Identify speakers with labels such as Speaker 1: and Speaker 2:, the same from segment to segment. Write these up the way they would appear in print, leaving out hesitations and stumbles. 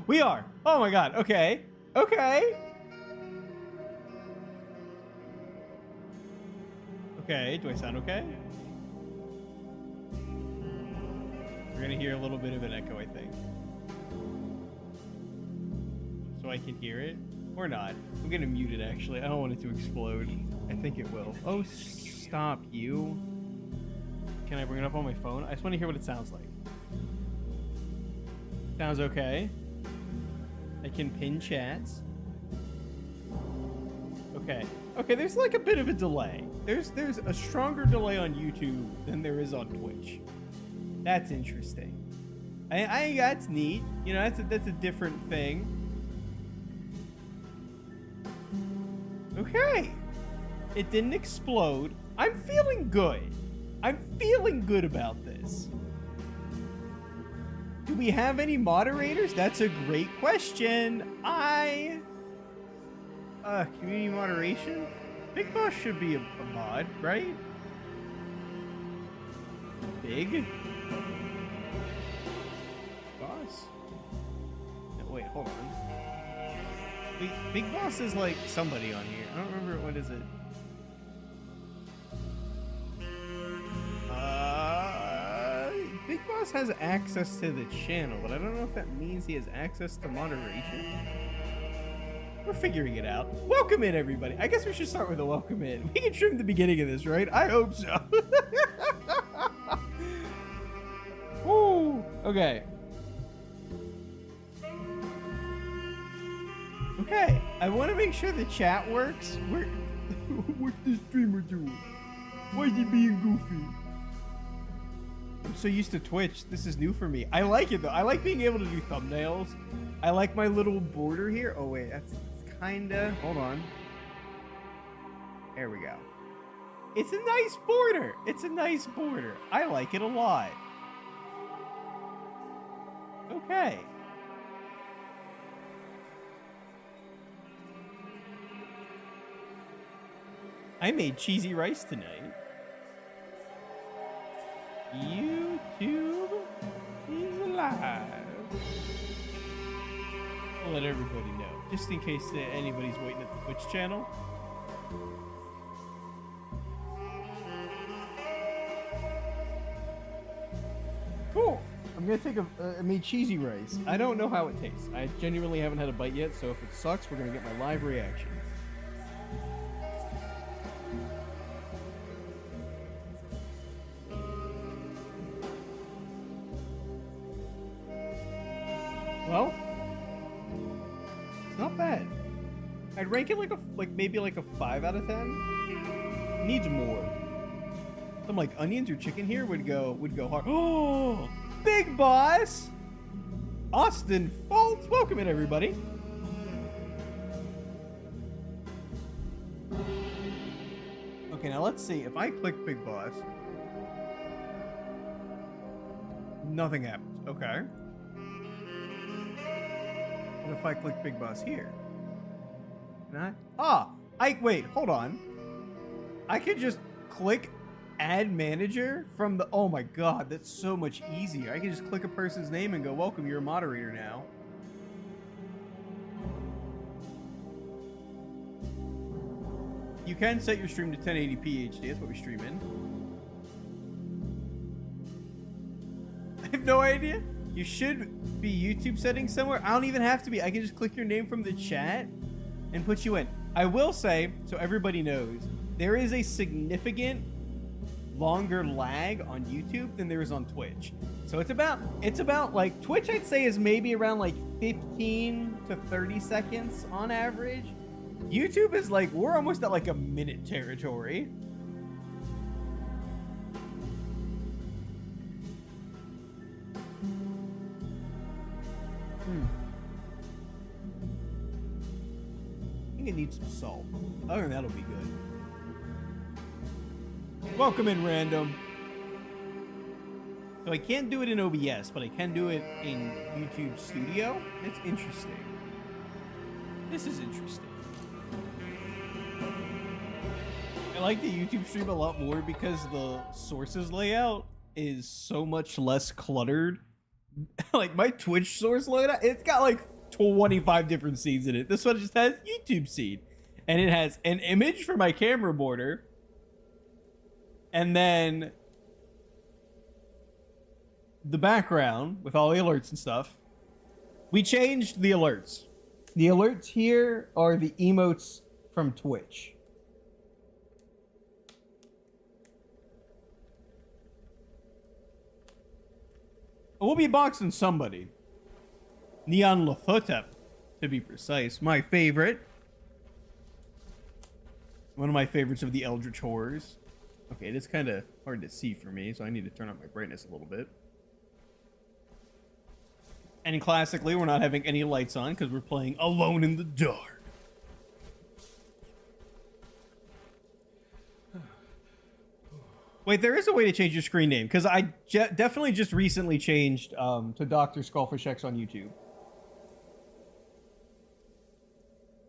Speaker 1: We are. Oh my god. Okay. Okay. Okay. Do I sound okay? We're gonna hear a little bit of an echo, I think. So I can hear it. Or not. I'm gonna mute it, actually. I don't want it to explode. I think it will. Oh, stop, you. Can I bring it up on my phone? I just want to hear what it sounds like. Sounds okay. I can pin chats. Okay. Okay, there's like a bit of a delay. There's a stronger delay on YouTube than there is on Twitch. That's interesting. I that's neat. You know, that's a different thing. Okay. It didn't explode. I'm feeling good. I'm feeling good about this. Do we have any moderators? That's a great question. Community moderation? Big Boss should be a mod, right? Big? Boss? No, wait, hold on. Big Boss is like somebody on here. I don't remember, what is it? Big Boss has access to the channel, but I don't know if that means he has access to moderation. We're figuring it out. Welcome in, everybody. I guess we should start with a welcome in. We can trim the beginning of this, right? I hope so. Woo! Okay. Okay, I want to make sure the chat works. What's the streamer doing? Why is he being goofy? I'm so used to Twitch. This is new for me. I like it, though. I like being able to do thumbnails. I like my little border here. Oh, wait. That's kinda... Hold on. There we go. It's a nice border. It's a nice border. I like it a lot. Okay. I made cheesy rice tonight. YouTube is alive. I'll let everybody know, just in case anybody's waiting at the Twitch channel. Cool. I'm gonna take I made cheesy rice. I don't know how it tastes. I genuinely haven't had a bite yet, so if it sucks, we're gonna get my live reaction. Well, it's not bad. I'd rank it maybe like a 5 out of 10. Needs more. Some like onions or chicken here would go hard. Oh, Big Boss! Austin Fultz, welcome in, everybody. Okay, now let's see. If I click Big Boss, nothing happens. Okay. What if I click Big Boss here? Can I? Wait, hold on. I could just click Add Manager from the... Oh my god, that's so much easier. I can just click a person's name and go, welcome, you're a moderator now. You can set your stream to 1080p HD, that's what we stream in. I have no idea. You should be YouTube settings somewhere. I don't even have to be. I can just click your name from the chat and put you in. I will say, so everybody knows, there is a significant longer lag on YouTube than there is on Twitch. So it's about like, Twitch I'd say is maybe around like 15 to 30 seconds on average. YouTube is like, we're almost at like a minute territory. I think it needs some salt. Other than that'll be good. Welcome in, random. So I can't do it in OBS, but I can do it in YouTube Studio. It's interesting. This is interesting. I like the YouTube stream a lot more because the sources layout is so much less cluttered. Like my Twitch source layout, it's got like 25 different seeds in it. This one just has YouTube seed. And it has an image for my camera border. And then the background with all the alerts and stuff. We changed the alerts. The alerts here are the emotes from Twitch. We'll be boxing somebody. Neon Lothotep, to be precise. My favorite. One of my favorites of the eldritch horrors. Okay, it is kind of hard to see for me, so I need to turn up my brightness a little bit. And classically, we're not having any lights on because we're playing Alone in the Dark. Wait, there is a way to change your screen name, because I definitely just recently changed to Dr.SkullfishX on YouTube.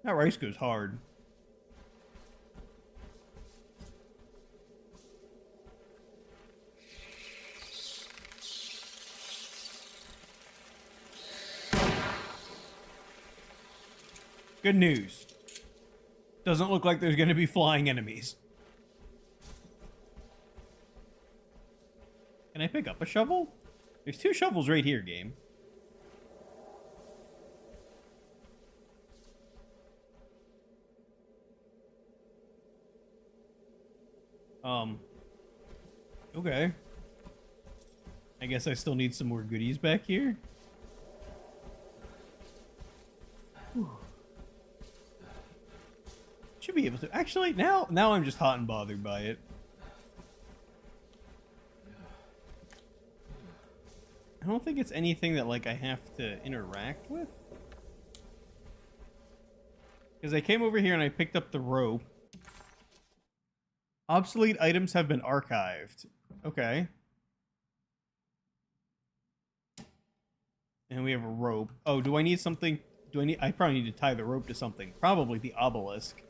Speaker 1: That rice goes hard. Good news. Doesn't look like there's going to be flying enemies. Can I pick up a shovel? There's 2 shovels right here, game. Okay. I guess I still need some more goodies back here. Whew. Should be able to. Actually, now I'm just hot and bothered by it. I don't think it's anything that, like, I have to interact with. Because I came over here and I picked up the rope. Obsolete items have been archived. Okay. And we have a rope. Oh, do I need something? I probably need to tie the rope to something. Probably the obelisk.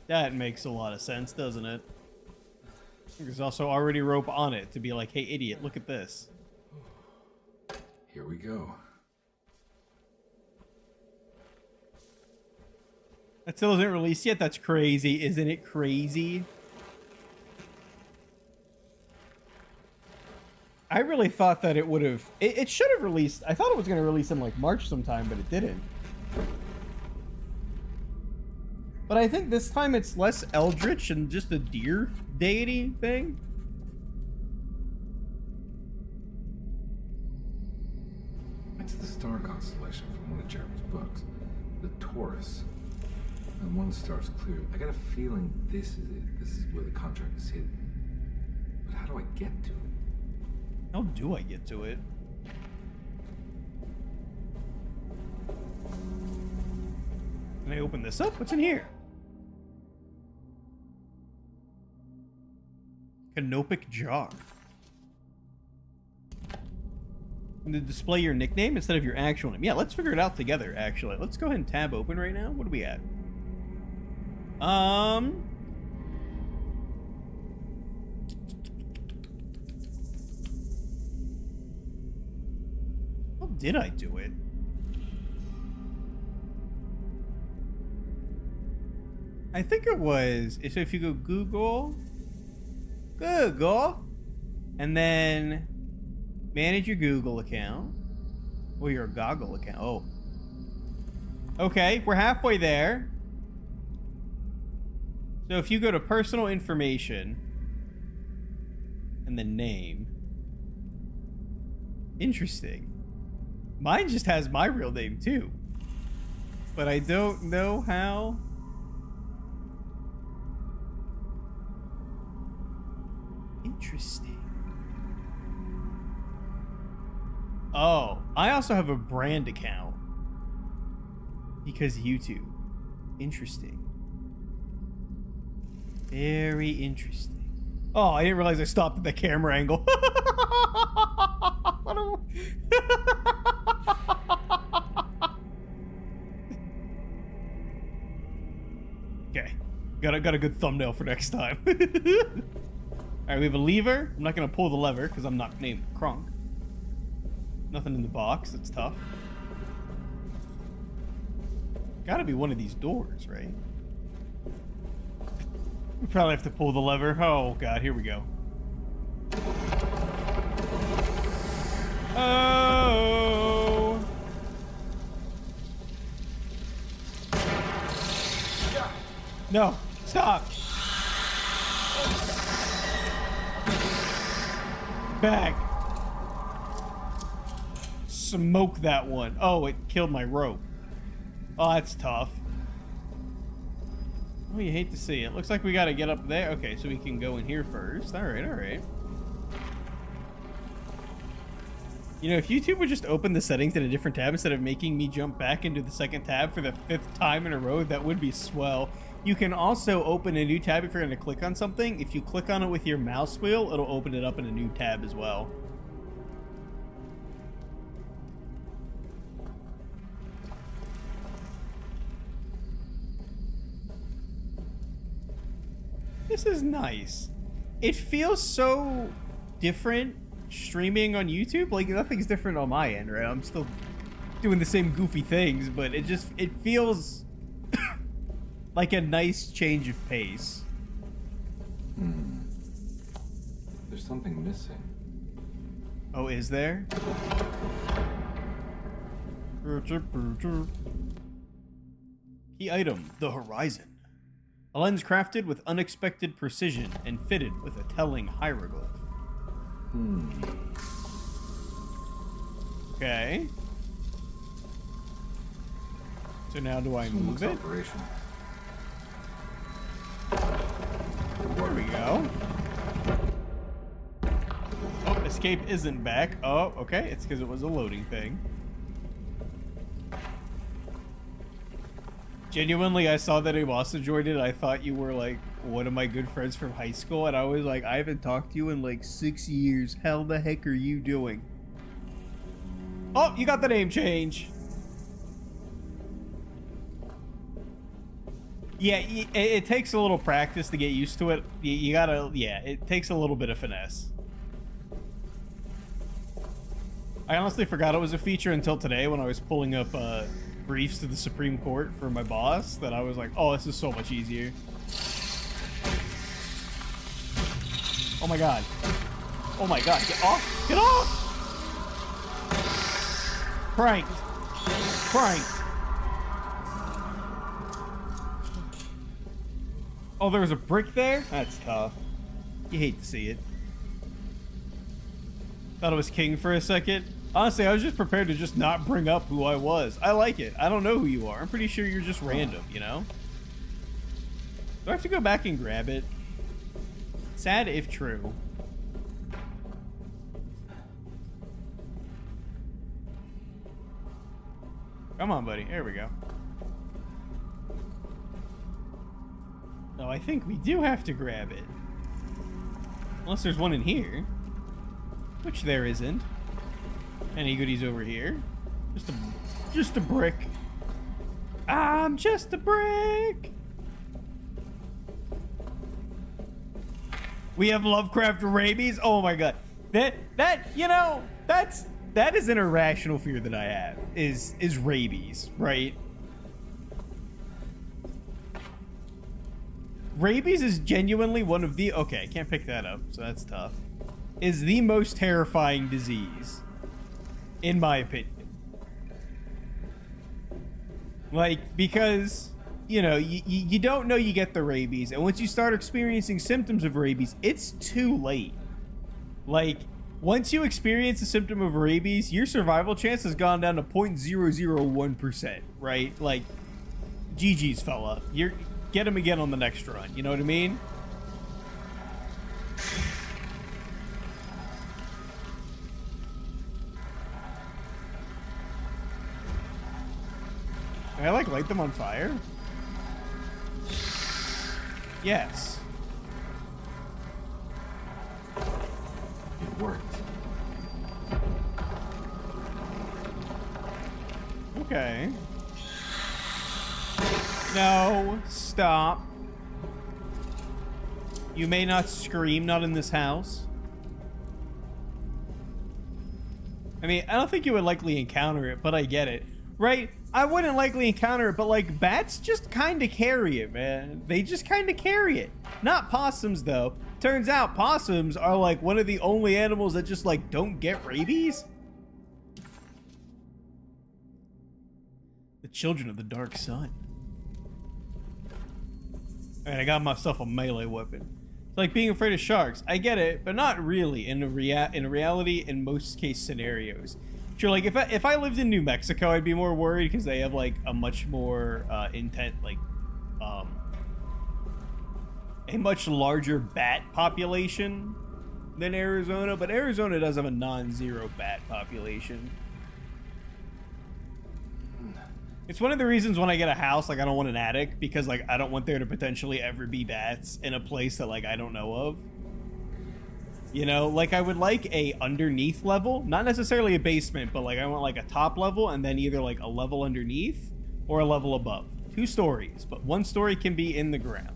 Speaker 1: That makes a lot of sense, doesn't it? There's also already rope on it to be like, hey, idiot, look at this.
Speaker 2: Here we go.
Speaker 1: That still isn't released yet? That's crazy. Isn't it crazy? I really thought that it would have... It should have released... I thought it was going to release in, like, March sometime, but it didn't. But I think this time it's less eldritch and just a deer deity thing.
Speaker 2: It's the star constellation from one of Jeremy's books. The Taurus. And one star's clear. I got a feeling this is it. This is where the contract is hidden. But how do I get to it?
Speaker 1: How do I get to it? Can I open this up? What's in here? Canopic jar. And to display your nickname instead of your actual name. Yeah, let's figure it out together, actually. Let's go ahead and tab open right now. What are we at? How did I do it? I think it was, so if you go Google, and then manage your Google account, or your Goggle account. Oh. Okay, we're halfway there. So if you go to personal information, and then name. Interesting. Mine just has my real name too. But I don't know how. Interesting. Oh, I also have a brand account. Because YouTube. Interesting. Very interesting. Oh, I didn't realize I stopped at the camera angle. Okay. Got a good thumbnail for next time. Alright, we have a lever. I'm not going to pull the lever because I'm not named Kronk. Nothing in the box. That's tough. Gotta be one of these doors, right? We probably have to pull the lever. Oh, God. Here we go. Oh. No. Stop. Back. Smoke that one. Oh, it killed my rope. Oh, that's tough. Oh, you hate to see it. Looks like we gotta get up there. Okay, so we can go in here first. Alright, alright. You know, if YouTube would just open the settings in a different tab instead of making me jump back into the second tab for the 5th time in a row, that would be swell. You can also open a new tab if you're going to click on something. If you click on it with your mouse wheel, it'll open it up in a new tab as well. This is nice. It feels so different streaming on YouTube. Like, nothing's different on my end, right? I'm still doing the same goofy things, but it feels like a nice change of pace.
Speaker 2: There's something missing.
Speaker 1: Oh, is there? Key item, the horizon. A lens crafted with unexpected precision and fitted with a telling hieroglyph. Okay. So now do I move it?
Speaker 2: Operation.
Speaker 1: There we go. Oh, escape isn't back. Oh, okay. It's because it was a loading thing. Genuinely, I saw that Iwasa joined it. I thought you were like one of my good friends from high school, and I was like, I haven't talked to you in like 6 years. How the heck are you doing? Oh, you got the name change. Yeah, it takes a little practice to get used to it. You gotta, yeah, it takes a little bit of finesse. I honestly forgot it was a feature until today when I was pulling up briefs to the Supreme Court for my boss, that I was like, oh, this is so much easier. Oh my god. Oh my god, get off! Get off! Pranked. Pranked. Oh, there was a brick there? That's tough. You hate to see it. Thought it was king for a second. Honestly, I was just prepared to just not bring up who I was. I like it. I don't know who you are. I'm pretty sure you're just random, you know? Do I have to go back and grab it? Sad if true. Come on, buddy. There we go. No, I think we do have to grab it. Unless there's one in here. Which there isn't. Any goodies over here? Just a brick. I'm just a brick. We have Lovecraft rabies. Oh my god. That you know, that is an irrational fear that I have. Is rabies, right? Rabies is genuinely one of the, okay, I can't pick that up, so that's tough. Is the most terrifying disease, in my opinion. Like, because, you know, you don't know you get the rabies, and once you start experiencing symptoms of rabies, it's too late. Like, once you experience a symptom of rabies, your survival chance has gone down to 0.001%, right? Like, GG's, fella. Get him again on the next run, you know what I mean? Can I, like, light them on fire? Yes.
Speaker 2: It worked.
Speaker 1: Okay. No, stop. You may not scream, not in this house. I mean, I don't think you would likely encounter it, but I get it. Right? I wouldn't likely encounter it, but like bats just kind of carry it, man. They just kind of carry it. Not possums, though. Turns out possums are like one of the only animals that just like don't get rabies. The children of the dark sun. Alright, I got myself a melee weapon. It's like being afraid of sharks. I get it, but not really in reality in most case scenarios. Sure, like if I lived in New Mexico, I'd be more worried because they have like a much more a much larger bat population than Arizona, but Arizona does have a non-zero bat population. It's one of the reasons when I get a house, like I don't want an attic because like I don't want there to potentially ever be bats in a place that like I don't know of. You know, like I would like a underneath level, not necessarily a basement, but like I want like a top level and then either like a level underneath or a level above. 2 stories, but 1 story can be in the ground.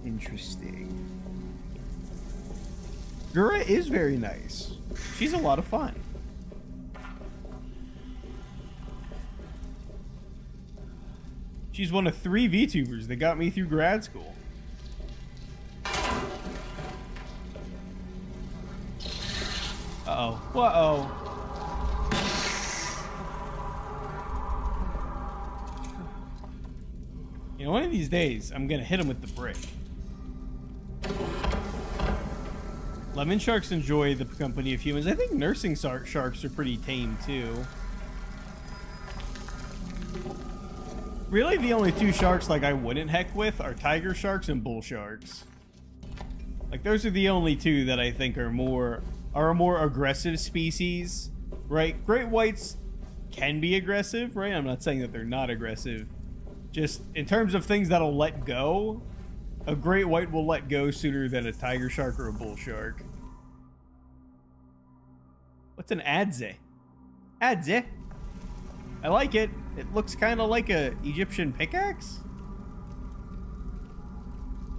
Speaker 1: Interesting. Gura is very nice. She's a lot of fun. She's one of 3 VTubers that got me through grad school. Uh-oh. Uh-oh. You know, one of these days, I'm gonna hit him with the brick. Lemon sharks enjoy the company of humans. I think nursing sharks are pretty tame, too. Really, the only 2 sharks like I wouldn't heck with are tiger sharks and bull sharks. Like, those are the only 2 that I think are a more aggressive species, right? Great whites can be aggressive, right? I'm not saying that they're not aggressive. Just in terms of things that'll let go, a great white will let go sooner than a tiger shark or a bull shark. What's an adze? Adze? I like it. It looks kind of like a Egyptian pickaxe.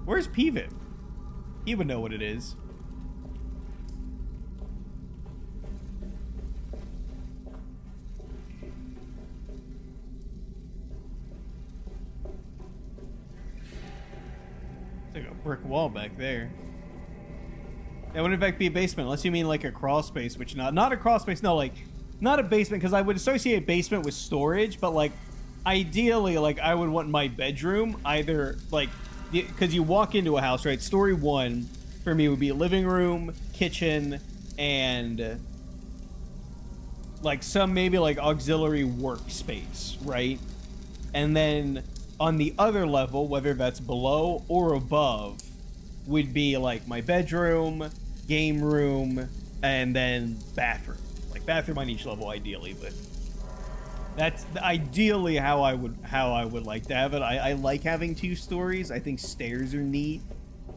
Speaker 1: Where's Pivot? He would know what it is. It's like a brick wall back there. That wouldn't in fact be a basement, unless you mean like a crawl space, which not a crawl space, no, like not a basement, because I would associate basement with storage, but like ideally, like I would want my bedroom either like, because you walk into a house, right? Story 1 for me would be a living room, kitchen, and like some maybe like auxiliary workspace, right? And then on the other level, whether that's below or above, would be like my bedroom, game room, and then bathroom. Like bathroom on each level ideally, but that's ideally how I would like to have it. I like having 2 stories. I think stairs are neat,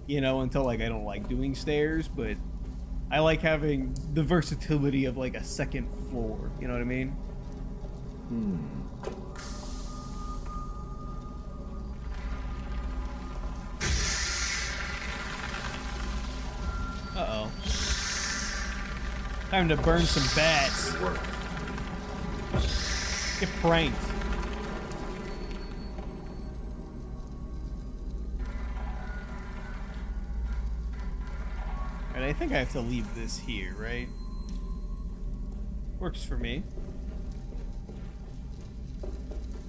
Speaker 1: you know, until like I don't like doing stairs, but I like having the versatility of like a second floor, you know what I mean? Uh-oh. Time to burn some bats. Get pranked. Alright, I think I have to leave this here, right? Works for me.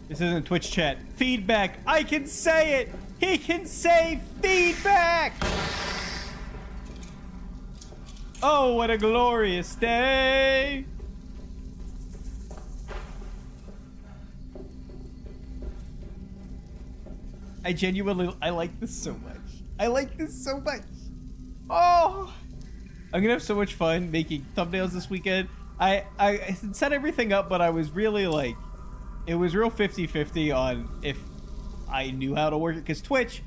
Speaker 1: This isn't Twitch chat. Feedback! I can say it! He can say feedback! Oh, what a glorious day! I like this so much. I like this so much. Oh! I'm gonna have so much fun making thumbnails this weekend. I set everything up, but I was really like, it was real 50-50 on if I knew how to work it. Because Twitch,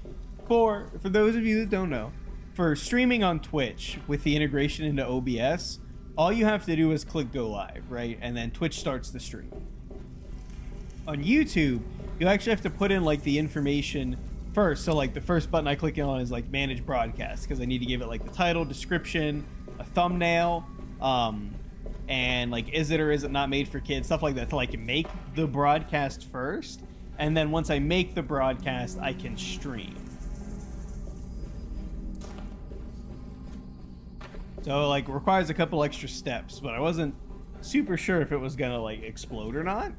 Speaker 1: for those of you that don't know, for streaming on Twitch with the integration into OBS, all you have to do is click go live, right? And then Twitch starts the stream. On YouTube, you actually have to put in like the information first. So like the first button I click on is like manage broadcast because I need to give it like the title, description, a thumbnail, and like is it or is it not made for kids, stuff like that, to like make the broadcast first, and then once I make the broadcast I can stream. So like requires a couple extra steps, but I wasn't super sure if it was gonna like explode or not,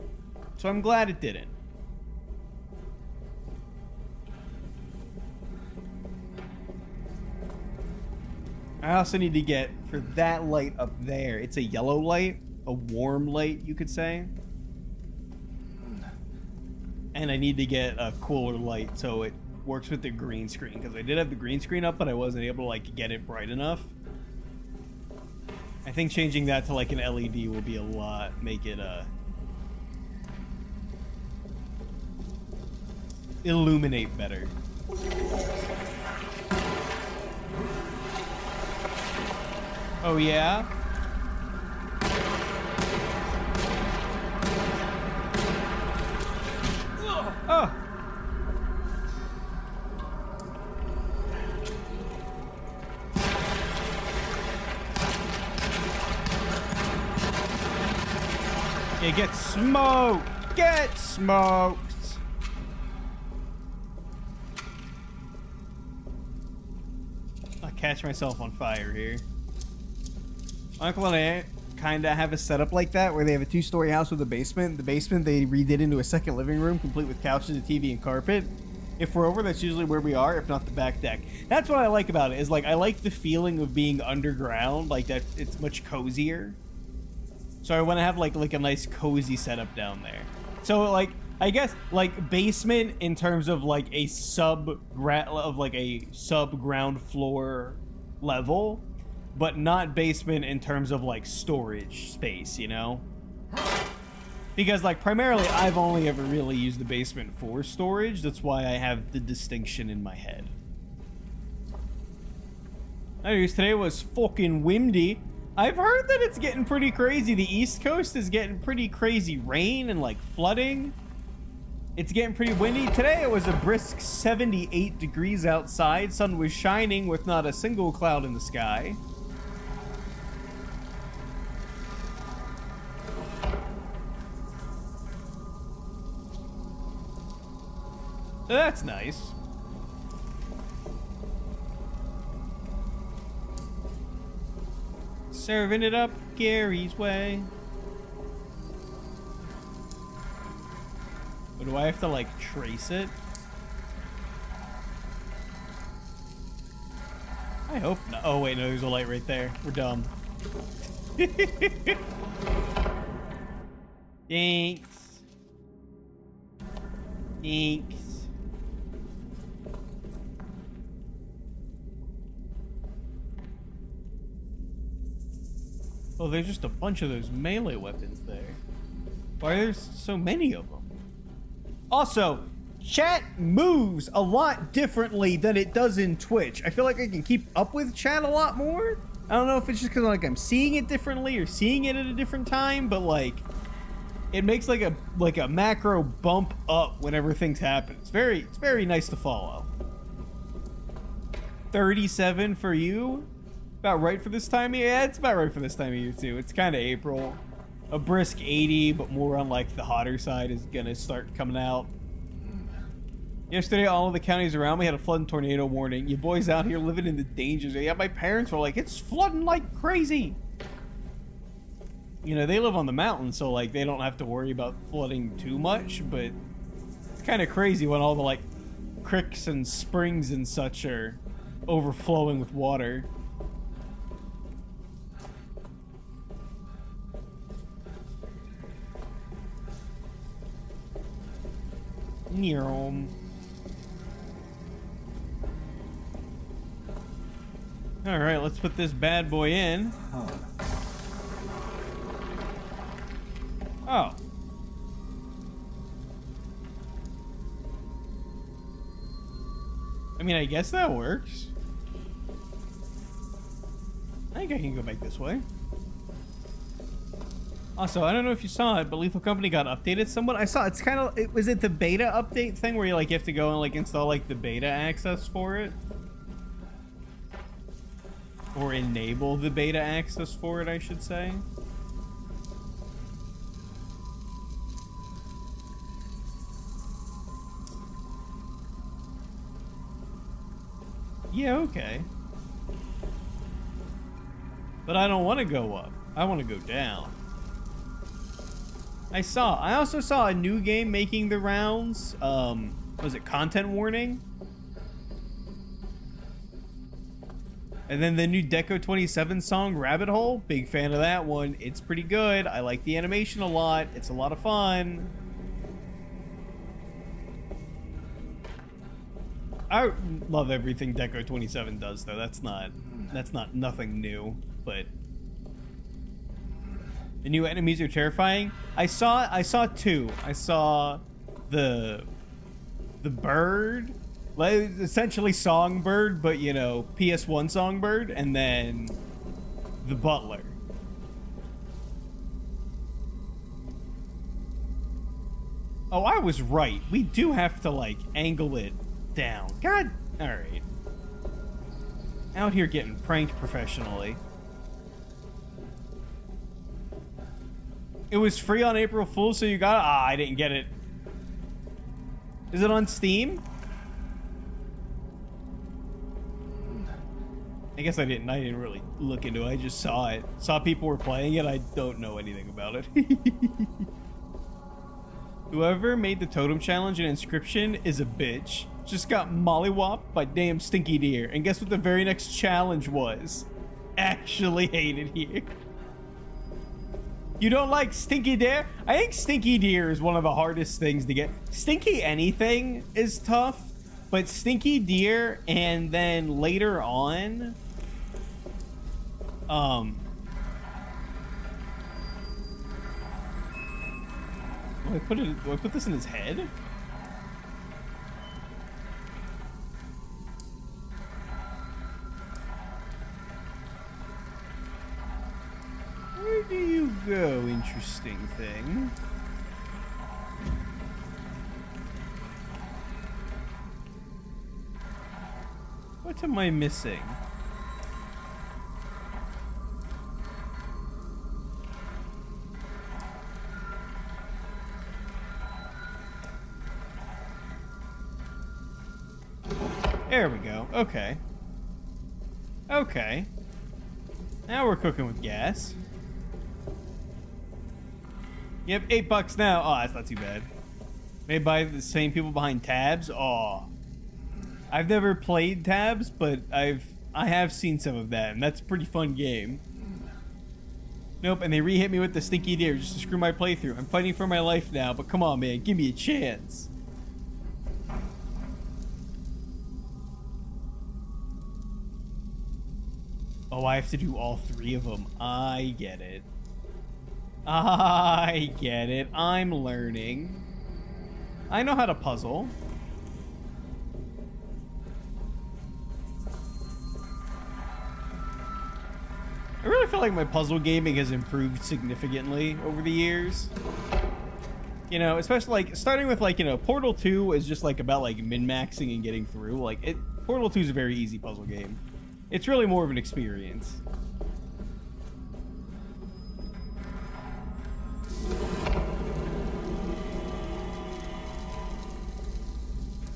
Speaker 1: so I'm glad it didn't. I also need to get, for that light up there, it's a yellow light, a warm light, you could say. And I need to get a cooler light so it works with the green screen, because I did have the green screen up, but I wasn't able to like get it bright enough. I think changing that to like an LED will be a lot, make it illuminate better. Oh yeah? Oh! Yeah, get smoked! Get smoked! I'll catch myself on fire here. Uncle and Aunt kind of have a setup like that where they have a 2-story house with a basement. The basement they redid into a second living room complete with couches, a TV, and carpet. If we're over, that's usually where we are, if not the back deck. That's what I like about it, is like I like the feeling of being underground, like that it's much cozier. So I want to have like a nice cozy setup down there. So like I guess like basement in terms of like a sub ground floor level, but not basement in terms of like storage space, you know? Because like primarily I've only ever really used the basement for storage. That's why I have the distinction in my head. Anyways, today was fucking windy. I've heard that it's getting pretty crazy. The East Coast is getting pretty crazy rain and like flooding. It's getting pretty windy. Today it was a brisk 78 degrees outside. Sun was shining with not a single cloud in the sky. So that's nice. Serving it up Gary's way. Or do I have to like trace it? I hope not. Oh wait, no, there's a light right there. We're dumb. Thanks. Thanks. Oh, there's just a bunch of those melee weapons there. Why are there so many of them? Also, chat moves a lot differently than it does in Twitch. I feel like I can keep up with chat a lot more. I don't know if it's just because like I'm seeing it differently or seeing it at a different time, but like it makes like a macro bump up whenever things happen. It's very nice to follow. 37 for you. About right for this time of year? Yeah, it's about right for this time of year too. It's kind of April. A brisk 80, but more on like the hotter side is gonna start coming out. Yesterday, all of the counties around me had a flood and tornado warning. You boys out here living in the danger zone. Yeah, my parents were like, it's flooding like crazy. You know, they live on the mountain, so like they don't have to worry about flooding too much, but it's kind of crazy when all the like creeks and springs and such are overflowing with water. Alright, let's put this bad boy in. Oh. I mean, I guess that works. I think I can go back this way. Also, I don't know if you saw it, but Lethal Company got updated somewhat. I saw it's kind of, was it the beta update thing where you like you have to go and like install like the beta access for it? Or enable the beta access for it, I should say. Yeah, okay. But I don't want to go up. I want to go down. I also saw a new game making the rounds. Was it Content Warning? And then the new Deco 27 song, Rabbit Hole. Big fan of that one. It's pretty good. I like the animation a lot. It's a lot of fun. I love everything Deco 27 does, though. That's not nothing new, but the new enemies are terrifying. I saw two. I saw the bird, like essentially Songbird, but you know, PS1 Songbird, and then the butler. Oh, I was right. We do have to like angle it down. God, all right. Out here getting pranked professionally. It was free on April Fool's, so you got it? Ah, I didn't get it. Is it on Steam? I guess I didn't really look into it. I just saw it. Saw people were playing it. I don't know anything about it. Whoever made the totem challenge and inscription is a bitch. Just got mollywopped by damn Stinky Deer. And guess what the very next challenge was? Actually hated here. You don't like Stinky Deer? I think Stinky Deer is one of the hardest things to get. Stinky anything is tough, but Stinky Deer and then later on, do I put this in his head? Where do you go, interesting thing? What am I missing? There we go. Okay. Okay. Now we're cooking with gas. Yep, $8 now. Oh, that's not too bad. Made by the same people behind Tabs. Oh. I've never played Tabs, but I have seen some of that, and that's a pretty fun game. Nope, and they re-hit me with the Stinky Deer just to screw my playthrough. I'm fighting for my life now, but come on, man. Give me a chance. Oh, I have to do all three of them. I get it. I get it. I'm learning. I know how to puzzle. I really feel like my puzzle gaming has improved significantly over the years. You know, especially like starting with like, you know, Portal 2 is just like about like min-maxing and getting through. Like Portal 2 is a very easy puzzle game. It's really more of an experience.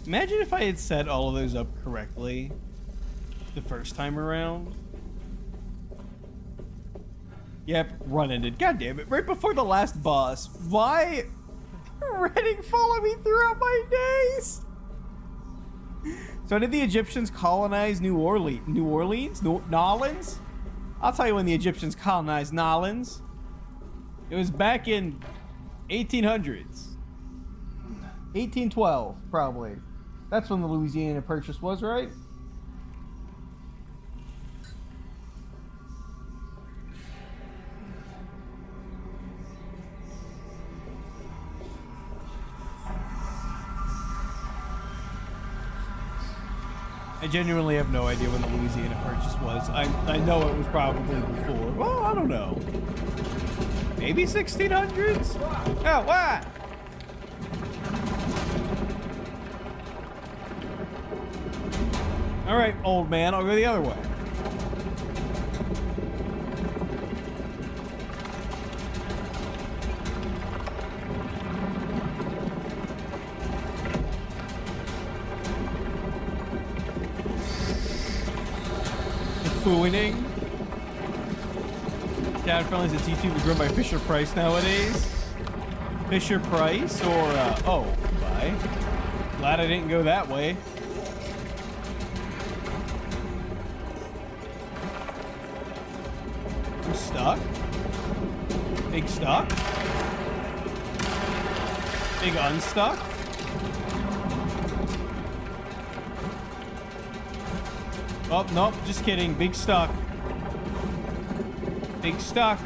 Speaker 1: Imagine if I had set all of those up correctly the first time around. Yep, run ended. God damn it. Right before the last boss. Why did Redding follow me throughout my days? So did the Egyptians colonize New Orleans? Nolans? I'll tell you when the Egyptians colonized Nolans. It was back in 1800s. 1812, probably. That's when the Louisiana Purchase was, right? I genuinely have no idea when the Louisiana Purchase was. I know it was probably before. Well, I don't know. Maybe 1600s? Oh, what? All right, old man, I'll go the other way. Fooling. Dad friendly since YouTube is run by Fisher Price nowadays. Fisher Price or oh, bye. Glad I didn't go that way. I'm stuck. Big stuck. Big unstuck. Oh, nope, just kidding. Big stuck. Big stuck.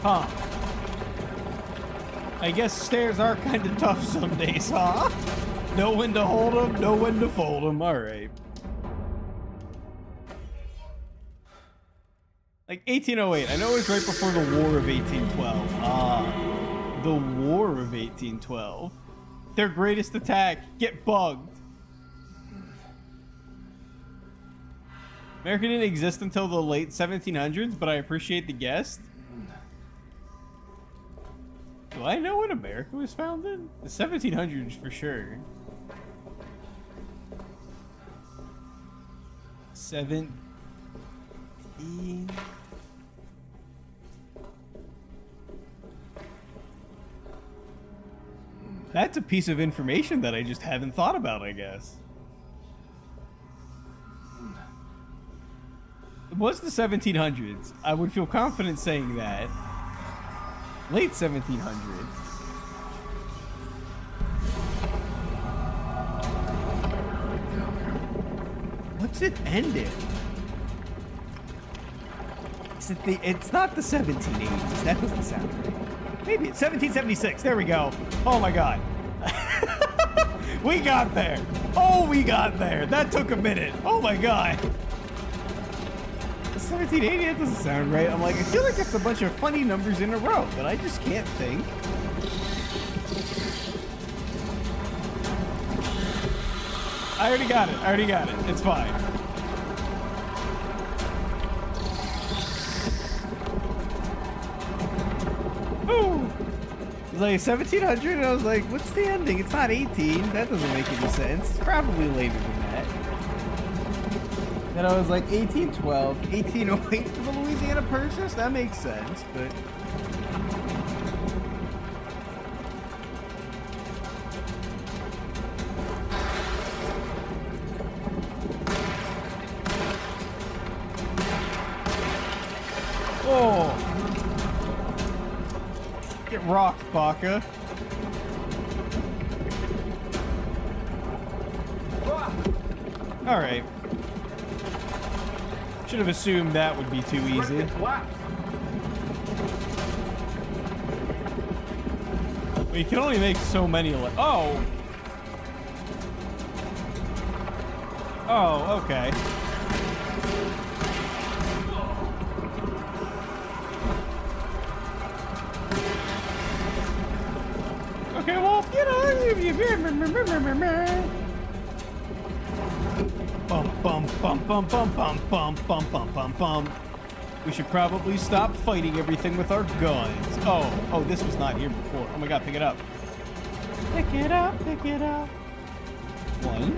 Speaker 1: Huh. I guess stairs are kind of tough some days, huh? Know when to hold them, know when to fold them. All right. Like 1808, I know it was right before the War of 1812. Ah, the War of 1812. Their greatest attack, get bugged. America didn't exist until the late 1700s, but I appreciate the guest. Do I know when America was founded? The 1700s for sure. 17... That's a piece of information that I just haven't thought about, I guess. It was the 1700s. I would feel confident saying that. Late 1700s. What's it end in? Is it it's not the 1780s. That doesn't sound right. Maybe it's 1776. There we go. Oh my god. We got there. Oh, we got there. That took a minute. Oh my god. 1780, that doesn't sound right. I'm like, I feel like it's a bunch of funny numbers in a row, but I just can't think. I already got it. I already got it. It's fine. Ooh. It's like 1700, and I was like, what's the ending? It's not 18. That doesn't make any sense. It's probably later than that. Then I was like 1812, 1808 for the Louisiana Purchase? That makes sense, but... Oh! Get rocked, Baka. Alright. Should have assumed that would be too easy. But you can only make so many. Oh! Oh, okay. Okay, well, you know, bum bum bum bum bum bum bum bum bum bum bum. We should probably stop fighting everything with our guns. Oh, this was not here before. Oh my god, pick it up. Pick it up, pick it up. One.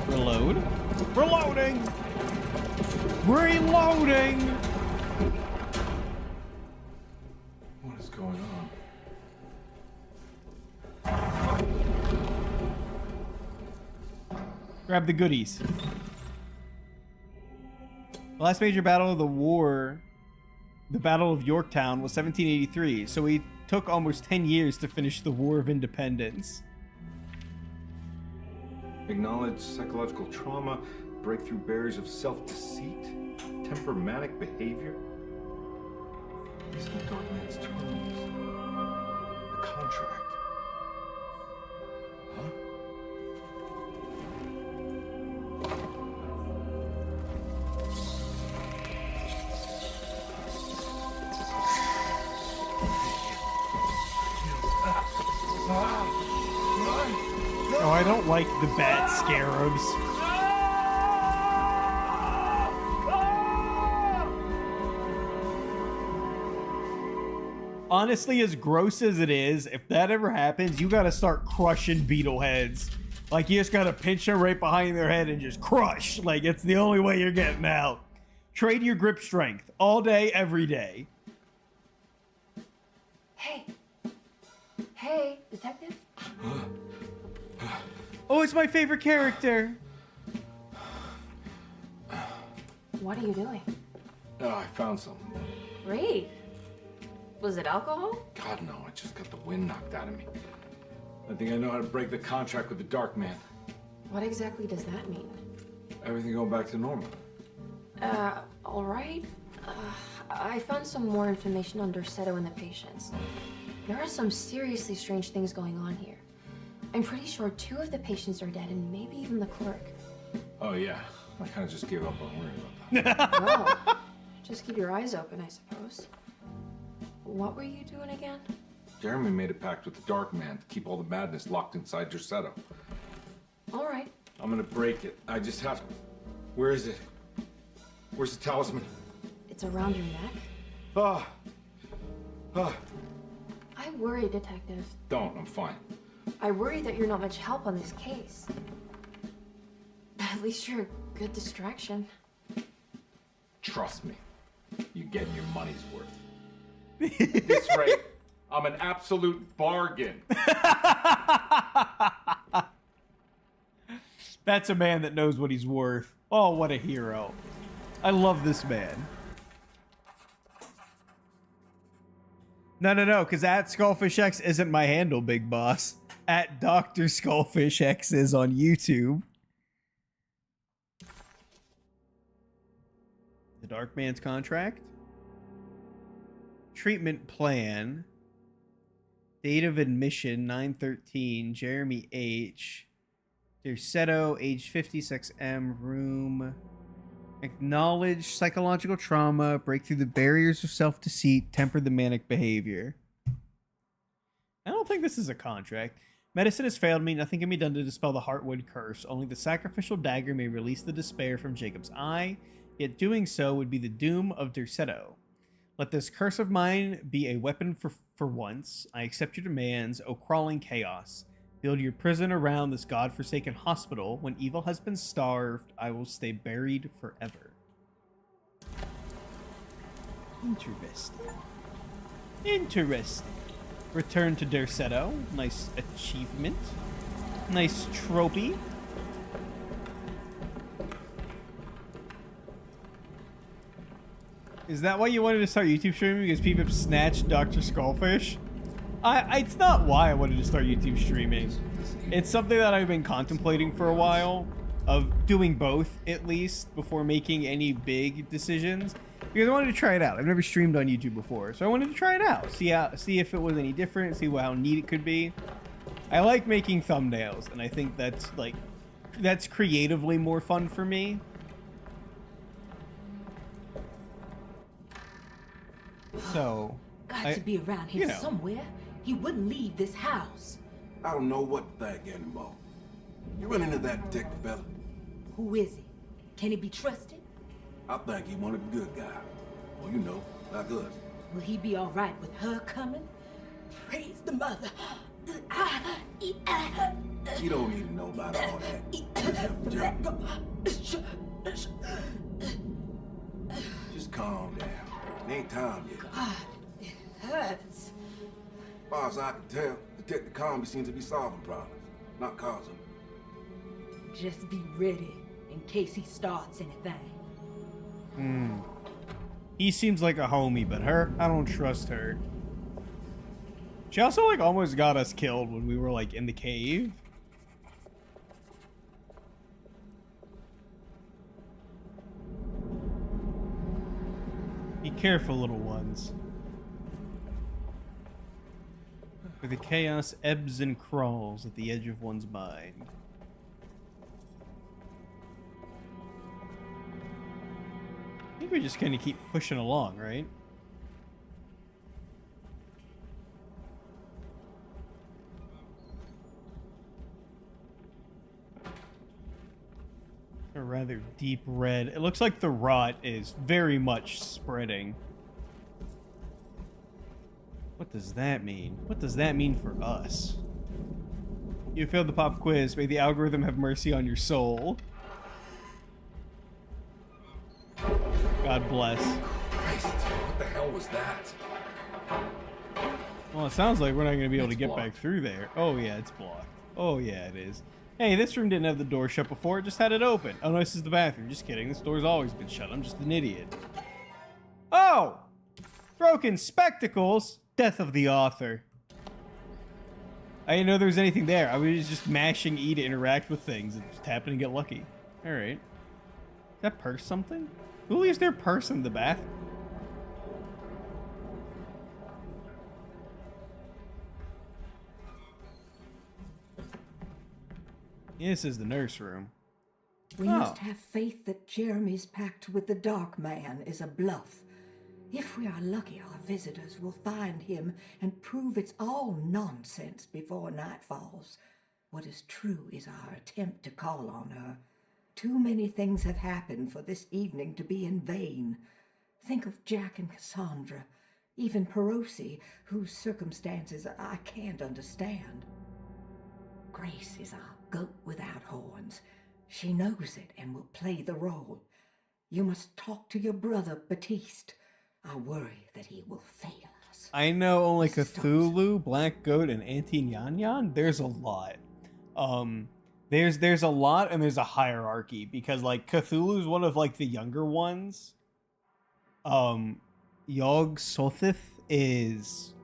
Speaker 1: Reload. Reloading! Reloading!
Speaker 2: What is going on?
Speaker 1: Grab the goodies. The last major battle of the war, the Battle of Yorktown, was 1783, so we took almost 10 years to finish the War of Independence.
Speaker 2: Acknowledge psychological trauma, break through barriers of self-deceit, temperamatic behavior. These are the dark man's tools. contract. Huh?
Speaker 1: Oh, I don't like the bat scarabs. Honestly, as gross as it is, if that ever happens, you gotta start crushing beetle heads. Like, you just gotta pinch them right behind their head and just crush. Like, it's the only way you're getting out. Trade your grip strength all day, every day.
Speaker 3: Hey. Hey, detective?
Speaker 1: Oh, it's my favorite character.
Speaker 3: What are you doing?
Speaker 2: Oh, I found something.
Speaker 3: Great. Was it alcohol?
Speaker 2: God, no, I just got the wind knocked out of me. I think I know how to break the contract with the Dark Man.
Speaker 3: What exactly does that mean?
Speaker 2: Everything go back to normal.
Speaker 3: All right. I found some more information on Dersetto and the patients. There are some seriously strange things going on here. I'm pretty sure 2 of the patients are dead, and maybe even the clerk.
Speaker 2: Oh, yeah. I kind of just gave up on worrying about that.
Speaker 3: Well, just keep your eyes open, I suppose. What were you doing again?
Speaker 2: Jeremy made a pact with the Dark Man to keep all the madness locked inside Dersetto.
Speaker 3: All right.
Speaker 2: I'm gonna break it. I just have to... Where is it? Where's the talisman?
Speaker 3: It's around your neck.
Speaker 2: Ah. Ah.
Speaker 3: I worry, Detective.
Speaker 2: Don't. I'm fine.
Speaker 3: I worry that you're not much help on this case. At least you're a good distraction.
Speaker 2: Trust me. You're getting your money's worth. At this rate, I'm an absolute bargain.
Speaker 1: That's a man that knows what he's worth. Oh, what a hero. I love this man. No, because at SkullfishX isn't my handle, big boss. At Dr.SkullfishX is on YouTube. The Dark Man's contract. Treatment plan. Date of admission 9/13. Jeremy H. Dersetto, age 50, sex M, room. Acknowledge psychological trauma, break through the barriers of self-deceit, temper the manic behavior. I don't think this is a contract. Medicine has failed me. Nothing can be done to dispel the Heartwood curse. Only the sacrificial dagger may release the despair from Jacob's eye. Yet doing so would be the doom of Dersetto. Let this curse of mine be a weapon for once. I accept your demands, O crawling chaos. Build your prison around this godforsaken hospital. When evil has been starved, I will stay buried forever. Interesting. Return to Dersetto. Nice achievement. Nice trophy. Is that why you wanted to start YouTube streaming? Because people snatched Dr. Skullfish? It's not why I wanted to start YouTube streaming. It's something that I've been contemplating for a while, of doing both at least before making any big decisions. Because I wanted to try it out. I've never streamed on YouTube before, so I wanted to try it out. See if it was any different, see how neat it could be. I like making thumbnails, and I think that's creatively more fun for me. So
Speaker 4: Got to be around here somewhere. He wouldn't leave this house.
Speaker 5: I don't know what to think anymore. You run into that detective fella?
Speaker 4: Who is he? Can he be trusted?
Speaker 5: I think he one of the good guys. Well, you know, like us.
Speaker 4: Will he be all right with her coming? Praise the mother.
Speaker 5: You don't need to know about all that. Just calm down. It ain't time yet.
Speaker 4: God, it hurts.
Speaker 5: As far as I can tell, Detective Comby seems to be solving problems, not causing them.
Speaker 4: Just be ready in case he starts anything.
Speaker 1: He seems like a homie, but her, I don't trust her. She also almost got us killed when we were in the cave. Be careful, little ones. Where the chaos ebbs and crawls at the edge of one's mind. I think we just kind of keep pushing along, right? A rather deep red. It looks like the rot is very much spreading. What does that mean? What does that mean for us? You failed the pop quiz. May the algorithm have mercy on your soul. God bless.
Speaker 2: Christ, what the hell was that?
Speaker 1: Well, it sounds like we're not going to be able to
Speaker 2: It's
Speaker 1: get
Speaker 2: blocked.
Speaker 1: back through there. Oh, yeah, it's blocked. Oh, yeah, it is. Hey, this room didn't have the door shut before. It just had it open. Oh, no, this is the bathroom. Just kidding. This door's always been shut. I'm just an idiot. Oh! Broken spectacles. Death of the author. I didn't know there was anything there. I was just mashing E to interact with things and just happened to get lucky. Alright. Is that purse something? Who leaves their purse in the bathroom? This is the nurse room.
Speaker 6: We
Speaker 1: Oh.
Speaker 6: must have faith that Jeremy's pact with the Dark Man is a bluff. If we are lucky, our visitors will find him and prove it's all nonsense before night falls. What is true is our attempt to call on her. Too many things have happened for this evening to be in vain. Think of Jack and Cassandra, even Perosi, whose circumstances I can't understand. Grace is our goat without horns. She knows it and will play the role. You must talk to your brother, Batiste. I worry that he will fail us.
Speaker 1: I know only Cthulhu, Black Goat, and Auntie Nyan Nyan. There's a lot. There's a lot, and there's a hierarchy because like Cthulhu's one of like the younger ones. Yog Sothith is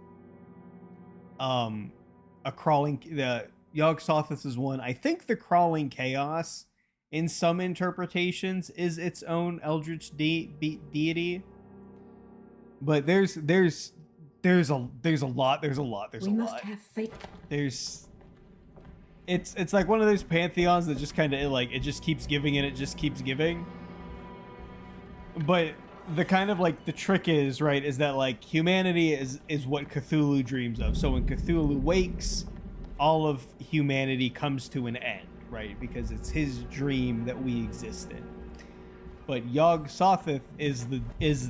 Speaker 1: a crawling. The Yog Sothith is one. I think the crawling chaos, in some interpretations, is its own eldritch deity. But there's a lot.
Speaker 6: We must have faith.
Speaker 1: It's like one of those pantheons that just kind of like it just keeps giving and it just keeps giving. But the kind of like the trick is right is that like humanity is what Cthulhu dreams of. So when Cthulhu wakes, all of humanity comes to an end, right? Because it's his dream that we exist in. But Yog Sothith is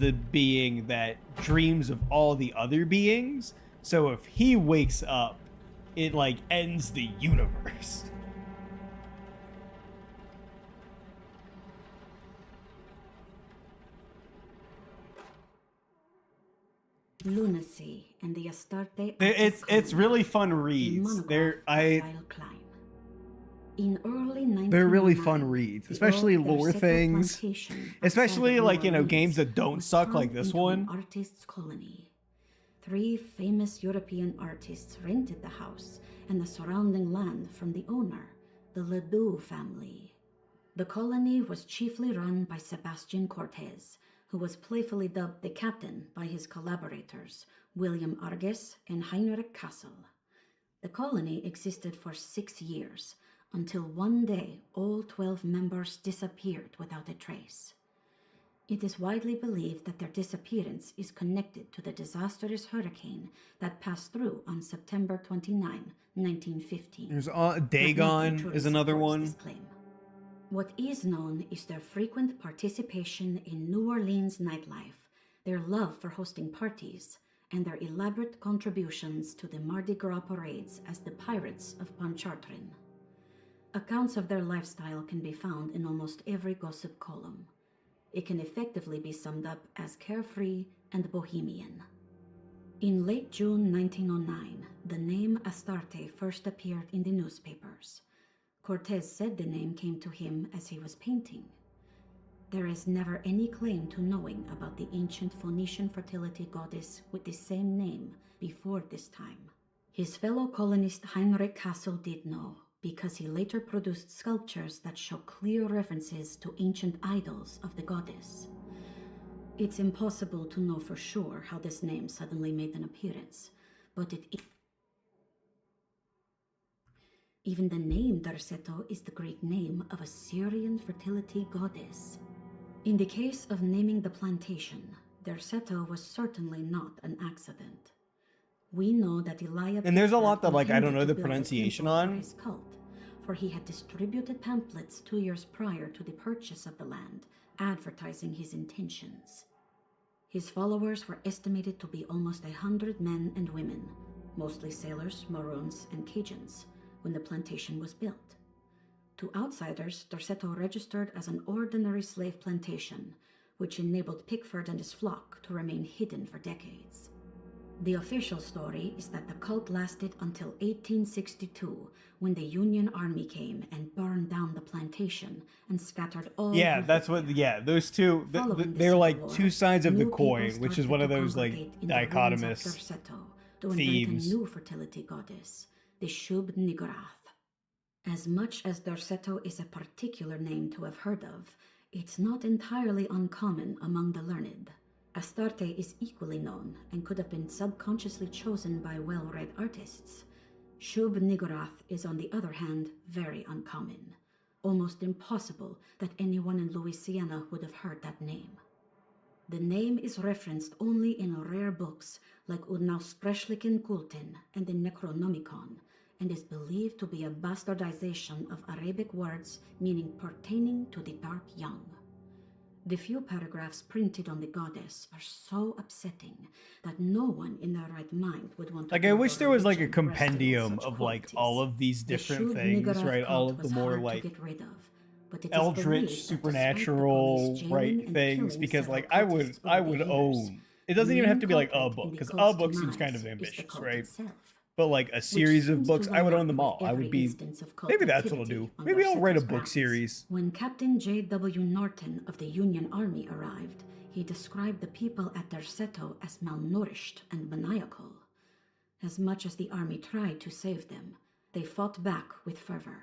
Speaker 1: the being that dreams of all the other beings. So if he wakes up, it like ends the universe.
Speaker 7: Lunacy and the Astarte.
Speaker 1: It's really fun reads.
Speaker 7: In early 1909,
Speaker 1: They're really fun reads,
Speaker 7: the
Speaker 1: especially
Speaker 7: old
Speaker 1: lore
Speaker 7: Berserker
Speaker 1: things.
Speaker 7: plantation
Speaker 1: Especially
Speaker 7: outside of
Speaker 1: like,
Speaker 7: New Orleans
Speaker 1: games that don't
Speaker 7: was
Speaker 1: suck like
Speaker 7: turned
Speaker 1: this
Speaker 7: into
Speaker 1: one.
Speaker 7: An artist's colony. 3 famous European artists rented the house and the surrounding land from the owner, the Ledoux family. The colony was chiefly run by Sebastian Cortez, who was playfully dubbed the captain by his collaborators, William Arges and Heinrich Kassel. The colony existed for 6 years, until one day all 12 members disappeared without a trace. It is widely believed that their disappearance is connected to the disastrous hurricane that passed through on September 29, 1915.
Speaker 1: There's
Speaker 7: But nothing
Speaker 1: Dagon
Speaker 7: truly
Speaker 1: is another
Speaker 7: supports
Speaker 1: one.
Speaker 7: this claim. What is known is their frequent participation in New Orleans nightlife, their love for hosting parties, and their elaborate contributions to the Mardi Gras parades as the Pirates of Pontchartrain. Accounts of their lifestyle can be found in almost every gossip column. It can effectively be summed up as carefree and bohemian. In late June 1909, the name Astarte first appeared in the newspapers. Cortez said the name came to him as he was painting. There is never any claim to knowing about the ancient Phoenician fertility goddess with the same name before this time. His fellow colonist Heinrich Kassel did know, because he later produced sculptures that show clear references to ancient idols of the goddess. It's impossible to know for sure how this name suddenly made an appearance, but it Even the name Derceto is the Greek name of a Syrian fertility goddess. In the case of naming the plantation, Derceto was certainly not an accident. We know that Elijah
Speaker 1: And there's a lot
Speaker 7: Pickford
Speaker 1: that, like, I don't know
Speaker 7: intended
Speaker 1: the
Speaker 7: to build a
Speaker 1: pronunciation
Speaker 7: temple for
Speaker 1: on.
Speaker 7: his cult, for he had distributed pamphlets 2 years prior to the purchase of the land, advertising his intentions. His followers were estimated to be almost 100 men and women, mostly sailors, Maroons, and Cajuns, when the plantation was built. To outsiders, Derceto registered as an ordinary slave plantation, which enabled Pickford and his flock to remain hidden for decades. The official story is that the cult lasted until 1862, when the Union Army came and burned down the plantation and scattered all.
Speaker 1: Yeah, that's what. Yeah, those two. They're like two sides of the coin, which is one of those like dichotomous
Speaker 7: to
Speaker 1: themes.
Speaker 7: Invent a new fertility goddess, the Shub Niggurath. As much as Derceto is a particular name to have heard of, it's not entirely uncommon among the learned. Astarte is equally known and could have been subconsciously chosen by well-read artists. Shub Niggurath is, on the other hand, very uncommon. Almost impossible that anyone in Louisiana would have heard that name. The name is referenced only in rare books like Unaussprechlichen Kulten and the Necronomicon, and is believed to be a bastardization of Arabic words meaning pertaining to the dark young. The few paragraphs printed on the goddess are so upsetting that no one in their right mind would want to.
Speaker 1: Like, I wish there was like a compendium of like all of these different things, right? All of the more like eldritch, supernatural, right, things, because like I would own. It doesn't even have to be like a book, because a book seems kind of ambitious, right? But like a series of books, I would own them all. I would be. Maybe that's what I'll do. Maybe I'll write a book series.
Speaker 7: When Captain J.W. Norton of the Union Army arrived, he described the people at Derceto as malnourished and maniacal. As much as the army tried to save them, they fought back with fervor,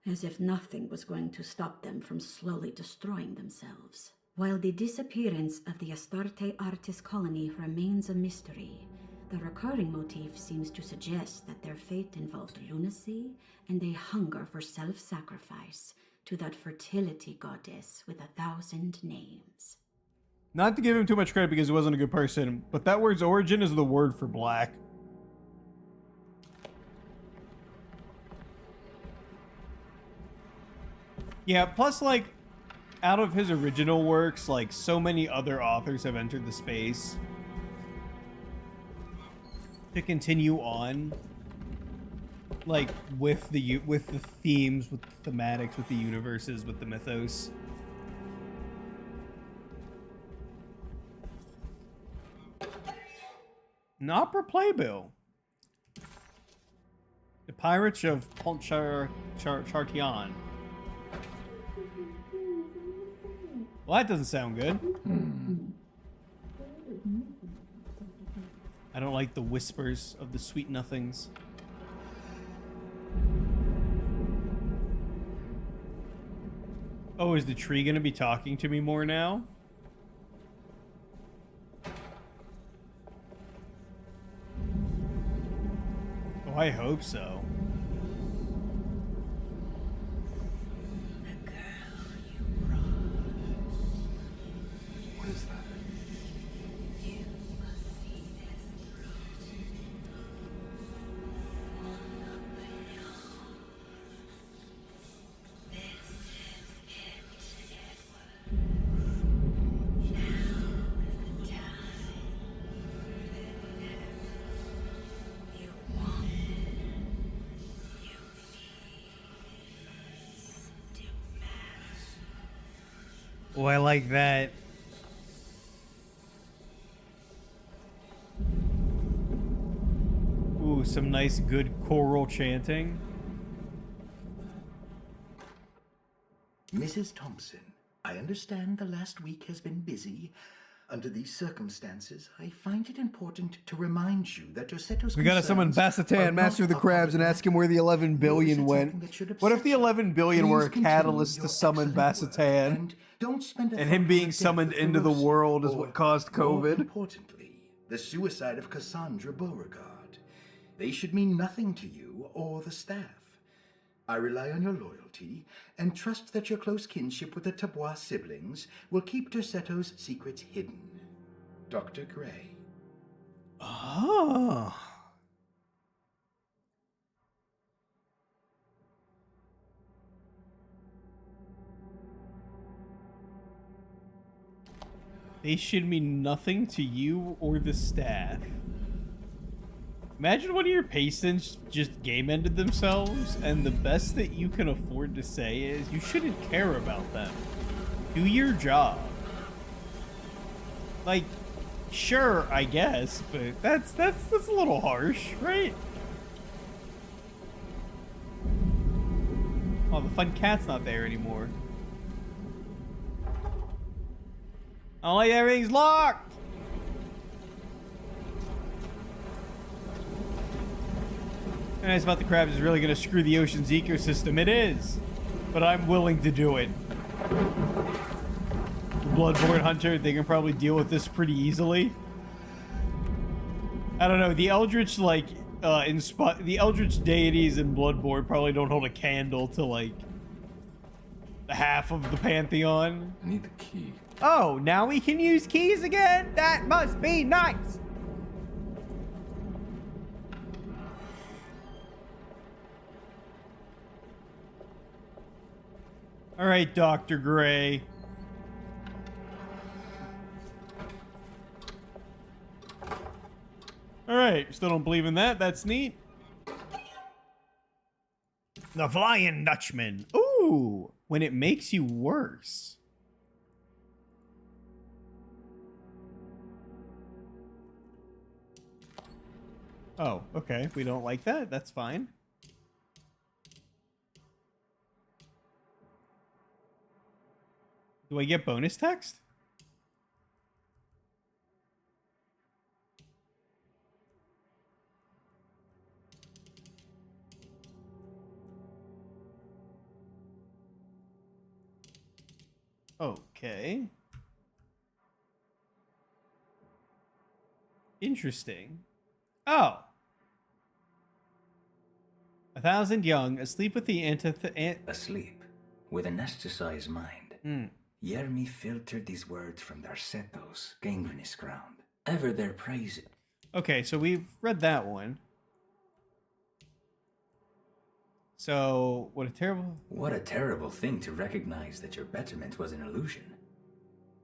Speaker 7: as if nothing was going to stop them from slowly destroying themselves. While the disappearance of the Astarte artist colony remains a mystery, the recurring motif seems to suggest that their fate involved lunacy and a hunger for self-sacrifice to that fertility goddess with 1,000 names.
Speaker 1: Not to give him too much credit because he wasn't a good person, but that word's origin is the word for black. Yeah, plus like, out of his original works, like so many other authors have entered the space to continue on, like with the themes, with the thematics, with the universes, with the mythos. An opera playbill. The Pirates of Pontchartrain. Well, that doesn't sound good. I don't like the whispers of the sweet nothings. Oh, is the tree gonna be talking to me more now? Oh, I hope so.
Speaker 2: What is that?
Speaker 1: Oh, I like that. Ooh, some nice good choral chanting.
Speaker 8: Mrs. Thompson, I understand the last week has been busy. Under these circumstances, I find it important to remind you that Derceto's
Speaker 1: We gotta summon Bassetan, Master of the Crabs, and ask him where the 11 billion went. What if the 11 billion were a catalyst to summon Bassetan? And him being summoned into the world is what caused COVID?
Speaker 8: More importantly, the suicide of Cassandra Beauregard. They should mean nothing to you or the staff. I rely on your loyalty and trust that your close kinship with the Tabois siblings will keep Dorsetto's secrets hidden. Dr. Gray.
Speaker 1: Oh. They should mean nothing to you or the staff. Imagine one of your patients just game-ended themselves, and the best that you can afford to say is, you shouldn't care about them. Do your job. Like, sure, I guess, but that's a little harsh, right? Oh, the fun cat's not there anymore. I don't like everything's locked! And it's about the crabs is really going to screw the ocean's ecosystem. It is. But I'm willing to do it. Bloodborne Hunter, they can probably deal with this pretty easily. I don't know. The eldritch, like, the eldritch deities in Bloodborne probably don't hold a candle to, like, half of the Pantheon.
Speaker 2: I need the key.
Speaker 1: Oh, now we can use keys again? That must be nice! Alright, Dr. Gray. Alright, still don't believe in that. That's neat. The Flying Dutchman. Ooh, when it makes you worse. Oh, okay. We don't like that. That's fine. Do I get bonus text? Okay. Interesting. Oh. 1,000 young, asleep with the
Speaker 9: Asleep, with an anesthetized mind. Yermi filtered these words from Dorsetto's gangrenous ground. Ever their praise.
Speaker 1: Okay, so we've read that one. So, what a terrible
Speaker 9: thing to recognize that your betterment was an illusion.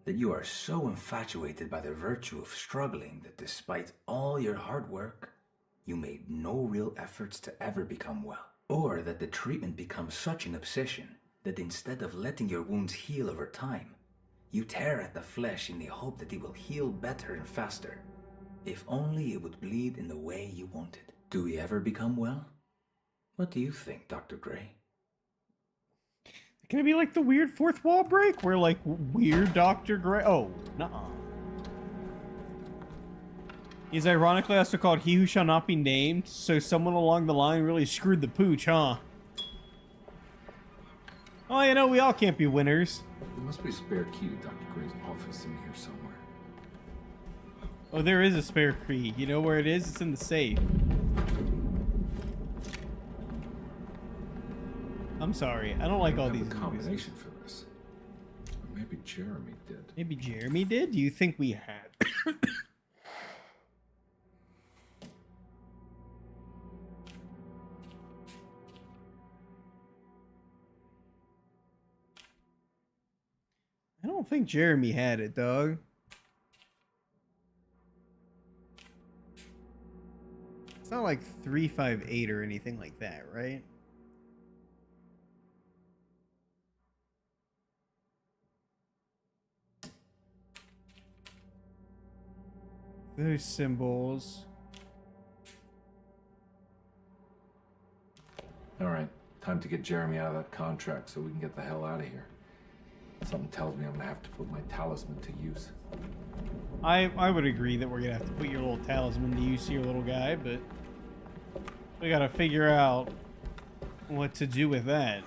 Speaker 9: That you are so infatuated by the virtue of struggling that despite all your hard work, you made no real efforts to ever become well. Or that the treatment becomes such an obsession that instead of letting your wounds heal over time, you tear at the flesh in the hope that it will heal better and faster. If only it would bleed in the way you wanted. Do we ever become well? What do you think, Dr. Gray?
Speaker 1: Can it be like the weird fourth wall break? Where like weird Dr. Gray? Oh, nuh-uh. He's ironically also called He Who Shall Not Be Named, so someone along the line really screwed the pooch, huh? Oh, you know, we all can't be winners.
Speaker 2: There must be a spare key to Dr. Gray's office in here somewhere.
Speaker 1: Oh, there is a spare key. You know where it is? It's in the safe. I'm sorry. I don't like all these
Speaker 2: movies. Combination for this. Or maybe Jeremy did.
Speaker 1: Maybe Jeremy did? Do you think we had? I don't think Jeremy had it, dog. It's not like 358 or anything like that, right? Those symbols.
Speaker 2: All right, time to get Jeremy out of that contract so we can get the hell out of here. Something tells me I'm gonna have to put my talisman to use.
Speaker 1: I would agree that we're gonna have to put your little talisman to use here, little guy, but we gotta figure out what to do with that.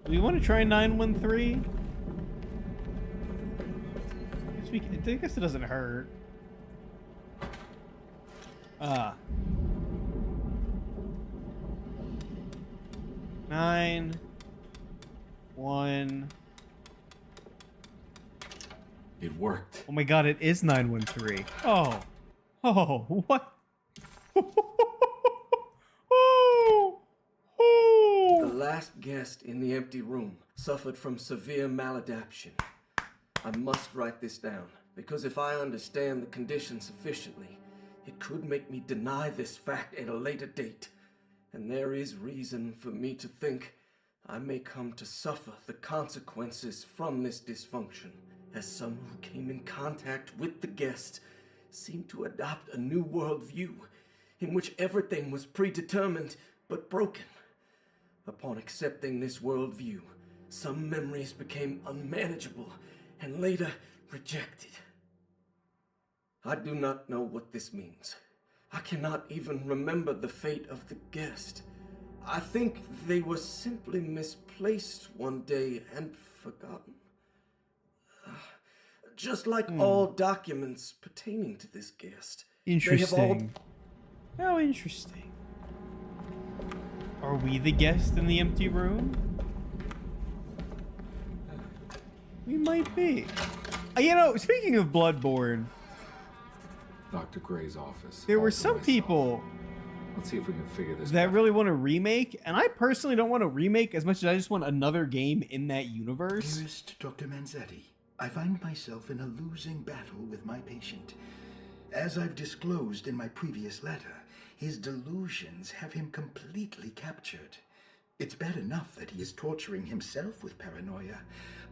Speaker 1: Do we want to try 913? I guess it doesn't hurt. 9, 1.
Speaker 2: It worked.
Speaker 1: Oh my god, it is 913. Oh. Oh, what? Oh. Oh.
Speaker 10: The last guest in the empty room suffered from severe maladaptation. I must write this down, because if I understand the condition sufficiently, it could make me deny this fact at a later date. And there is reason for me to think I may come to suffer the consequences from this dysfunction, as some who came in contact with the guest seemed to adopt a new worldview in which everything was predetermined but broken. Upon accepting this worldview, some memories became unmanageable and later rejected. I do not know what this means. I cannot even remember the fate of the guest. I think they were simply misplaced one day and forgotten. Just like all documents pertaining to this guest.
Speaker 1: Interesting. How interesting. Are we the guest in the empty room? We might be. You know, speaking of Bloodborne,
Speaker 2: Dr. Gray's office.
Speaker 1: there were
Speaker 2: also
Speaker 1: some
Speaker 2: myself.
Speaker 1: people
Speaker 2: Let's see if we can figure this
Speaker 1: that
Speaker 2: out.
Speaker 1: really want to remake, and I personally don't want to remake as much as I just want another game in that universe.
Speaker 8: Dearest Dr. Manzetti, I find myself in a losing battle with my patient. As I've disclosed in my previous letter, his delusions have him completely captured. It's bad enough that he is torturing himself with paranoia,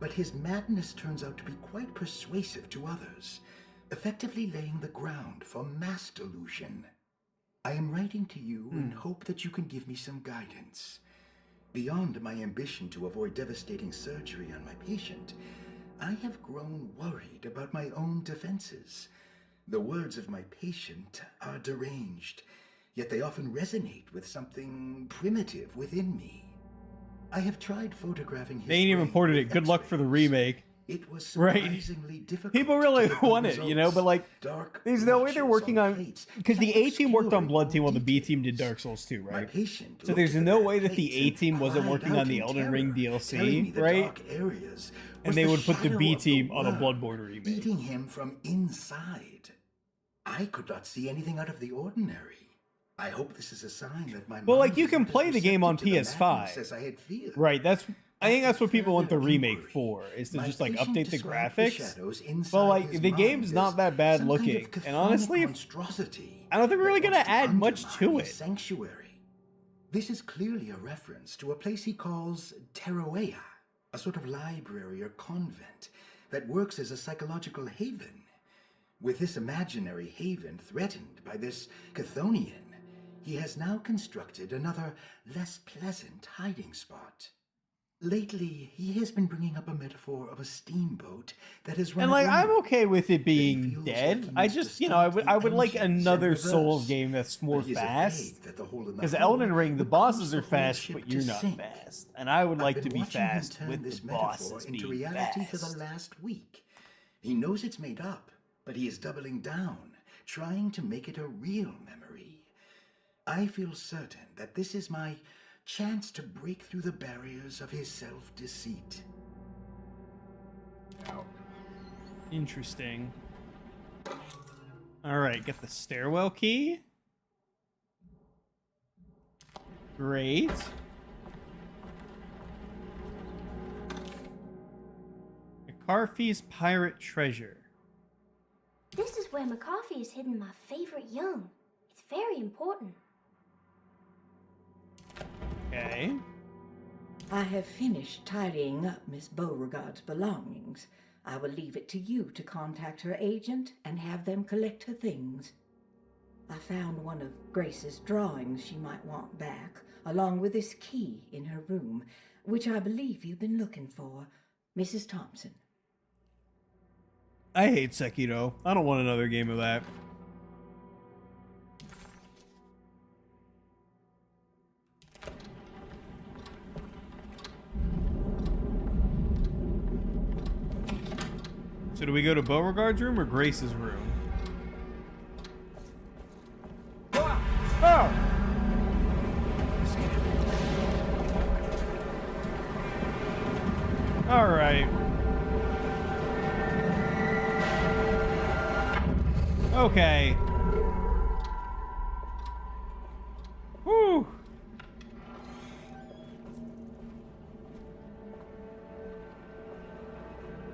Speaker 8: but his madness turns out to be quite persuasive to others, effectively laying the ground for mass delusion. I am writing to you in hope that you can give me some guidance. Beyond my ambition to avoid devastating surgery on my patient, I have grown worried about my own defenses. The words of my patient are deranged, yet they often resonate with something primitive within me. I have tried photographing his
Speaker 1: They ain't even
Speaker 8: brain
Speaker 1: ported
Speaker 8: with
Speaker 1: it. Good luck for the
Speaker 8: X-rays.
Speaker 1: remake.
Speaker 8: It was
Speaker 1: Right.
Speaker 8: surprisingly difficult.
Speaker 1: People really
Speaker 8: to get the
Speaker 1: want it, you know, but like,
Speaker 8: Dark
Speaker 1: there's no way they're
Speaker 8: blotches
Speaker 1: working on,
Speaker 8: plates
Speaker 1: because the
Speaker 8: kept
Speaker 1: A team worked on
Speaker 8: obscuring
Speaker 1: Blood Team
Speaker 8: all
Speaker 1: while the B team did
Speaker 8: details.
Speaker 1: Dark Souls 2,
Speaker 8: My
Speaker 1: right?
Speaker 8: patient
Speaker 1: So
Speaker 8: looked
Speaker 1: there's
Speaker 8: at
Speaker 1: no
Speaker 8: the
Speaker 1: way that the
Speaker 8: plates
Speaker 1: A
Speaker 8: and
Speaker 1: team wasn't
Speaker 8: cried
Speaker 1: working
Speaker 8: out
Speaker 1: on the
Speaker 8: in
Speaker 1: Elden
Speaker 8: terror,
Speaker 1: Ring
Speaker 8: telling me
Speaker 1: DLC,
Speaker 8: the
Speaker 1: right?
Speaker 8: dark areas
Speaker 1: And
Speaker 8: was
Speaker 1: they
Speaker 8: the
Speaker 1: would put the
Speaker 8: shadow
Speaker 1: B
Speaker 8: of
Speaker 1: team on a
Speaker 8: worm,
Speaker 1: Bloodborne remake.
Speaker 8: eating him from inside. I could not see anything out of the ordinary. I hope this is a sign that my
Speaker 1: Well, like,
Speaker 8: mind
Speaker 1: you
Speaker 8: is
Speaker 1: can
Speaker 8: not as
Speaker 1: play the game on
Speaker 8: receptive to the
Speaker 1: PS5.
Speaker 8: madness as I had feared.
Speaker 1: Right, I think that's what people want the
Speaker 8: Further
Speaker 1: remake
Speaker 8: inquiry,
Speaker 1: for, is to
Speaker 8: my
Speaker 1: just like
Speaker 8: patient
Speaker 1: update the
Speaker 8: described
Speaker 1: graphics.
Speaker 8: shadows inside
Speaker 1: But like,
Speaker 8: his
Speaker 1: the
Speaker 8: mind
Speaker 1: game's
Speaker 8: as
Speaker 1: not that bad
Speaker 8: some kind of
Speaker 1: looking, and
Speaker 8: chthonic
Speaker 1: honestly,
Speaker 8: monstrosity
Speaker 1: I don't think we're really
Speaker 8: that
Speaker 1: gonna
Speaker 8: wants
Speaker 1: add much
Speaker 8: undermine
Speaker 1: to
Speaker 8: his
Speaker 1: it.
Speaker 8: Sanctuary. This is clearly a reference to a place he calls Teroea, a sort of library or convent that works as a psychological haven. With this imaginary haven threatened by this Chthonian, he has now constructed another, less pleasant hiding spot. Lately, he has been bringing up a metaphor of a steamboat that has run
Speaker 1: And like, I'm
Speaker 8: aground.
Speaker 1: okay with it
Speaker 8: He
Speaker 1: being
Speaker 8: feels
Speaker 1: dead.
Speaker 8: like he
Speaker 1: I
Speaker 8: needs to
Speaker 1: just, you know, I
Speaker 8: start
Speaker 1: would,
Speaker 8: the
Speaker 1: I would like
Speaker 8: engines and
Speaker 1: another
Speaker 8: reverse.
Speaker 1: Souls game that's more
Speaker 8: But he is
Speaker 1: fast.
Speaker 8: afraid that the hole in the
Speaker 1: Because
Speaker 8: hull
Speaker 1: Elden Ring, the
Speaker 8: would
Speaker 1: bosses
Speaker 8: cause
Speaker 1: are
Speaker 8: the whole
Speaker 1: fast,
Speaker 8: ship
Speaker 1: but
Speaker 8: to
Speaker 1: you're not
Speaker 8: sink.
Speaker 1: fast. And I would like
Speaker 8: I've
Speaker 1: to
Speaker 8: been
Speaker 1: be
Speaker 8: watching him
Speaker 1: fast
Speaker 8: turn
Speaker 1: with
Speaker 8: this
Speaker 1: the
Speaker 8: metaphor
Speaker 1: bosses
Speaker 8: into
Speaker 1: being
Speaker 8: reality for the
Speaker 1: fast.
Speaker 8: last week. He knows it's made up, but he is doubling down, trying to make it a real memory. I feel certain that this is my chance to break through the barriers of his self-deceit.
Speaker 1: Interesting. All right, get the stairwell key. Great. McCarthy's pirate treasure.
Speaker 11: This is where McCarthy has hidden my favorite young. It's very important.
Speaker 1: Okay.
Speaker 6: I have finished tidying up Miss Beauregard's belongings. I will leave it to you to contact her agent and have them collect her things. I found one of Grace's drawings she might want back, along with this key in her room, which I believe you've been looking for, Mrs. Thompson.
Speaker 1: I hate Sekiro. I don't want another game of that. So do we go to Beauregard's room or Grace's room? Oh! All right. Okay. Whew.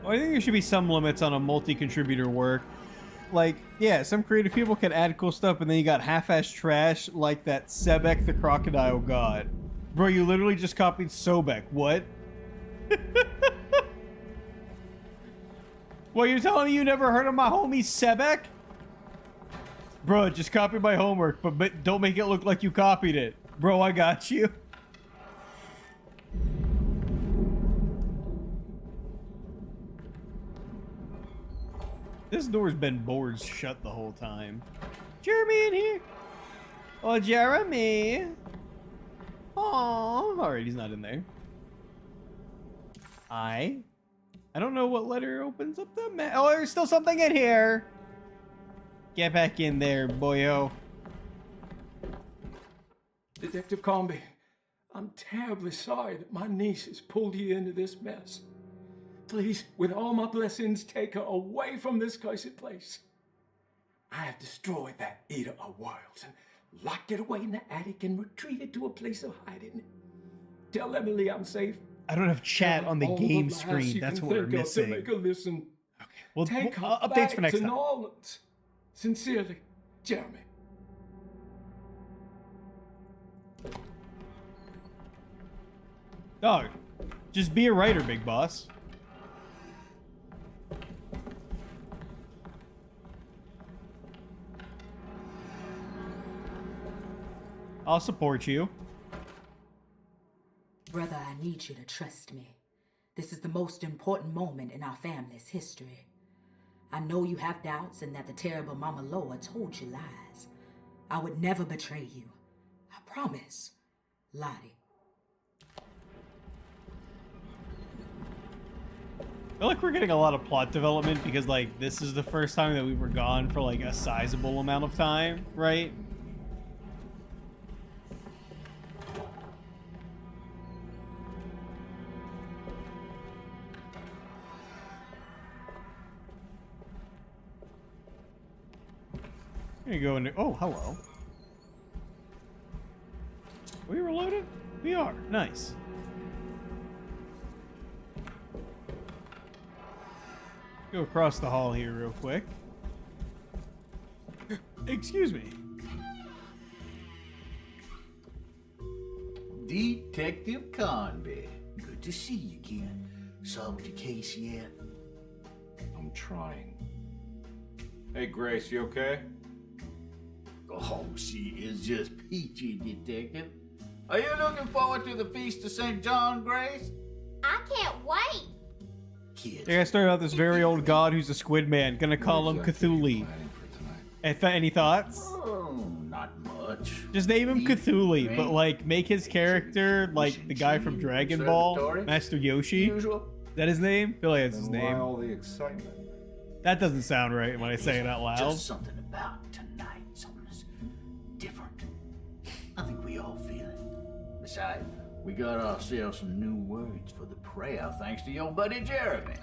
Speaker 1: Well, I think there should be some limits on a multi-contributor work. Like, yeah, some creative people can add cool stuff, and then you got half-ass trash like that Sebek the Crocodile God. Bro, you literally just copied Sobek. What? What, you're telling me you never heard of my homie Sebek? Bro, just copy my homework, but don't make it look like you copied it. Bro, I got you. This door's been boards shut the whole time. Jeremy in here? Oh, Jeremy. Oh, alright, he's not in there. I don't know what letter opens up the map. Oh, there's still something in here. Get back in there, boyo.
Speaker 12: Detective Comby, I'm terribly sorry that my niece has pulled you into this mess. Please, with all my blessings, take her away from this cursed place. I have destroyed that eater of worlds and locked it away in the attic and retreated to a place of hiding. Tell Emily I'm safe.
Speaker 1: I don't have chat on the game screen. That's what we're missing.
Speaker 12: To make her listen.
Speaker 1: Okay. Well,
Speaker 12: take her
Speaker 1: updates
Speaker 12: back
Speaker 1: for next
Speaker 12: to
Speaker 1: time.
Speaker 12: New Orleans. Sincerely, Jeremy.
Speaker 1: Dog, just be a writer, big boss. I'll support you.
Speaker 4: Brother, I need you to trust me. This is the most important moment in our family's history. I know you have doubts and that the terrible Mama Loa told you lies. I would never betray you. I promise. Lottie.
Speaker 1: I feel like we're getting a lot of plot development because, like, this is the first time that we were gone for, like, a sizable amount of time, right? Gonna go into. Oh, hello. Are we reloaded? We are. Nice. Go across the hall here real quick. Excuse me.
Speaker 13: Detective Conby. Good to see you again. Solved your case yet?
Speaker 2: I'm trying. Hey, Grace, you okay?
Speaker 13: Oh, she is just peachy, Detective. Are you looking forward to the Feast of St. John, Grace?
Speaker 11: I can't wait.
Speaker 13: Kids.
Speaker 1: They're gonna start about this very old god who's a squid man. Gonna call him Cthulhu. Any thoughts?
Speaker 13: Oh, not much.
Speaker 1: Just name him Cthulhu, but like make his character like the guy from Dragon Ball, Master Yoshi. Is that his name? I feel like that's his name.
Speaker 2: Why all the excitement?
Speaker 1: That doesn't sound right when I say it out loud.
Speaker 13: Just something about tonight. Something's different. I think we all feel it. Besides, we got ourselves some new words for the prayer thanks to your buddy Jeremy.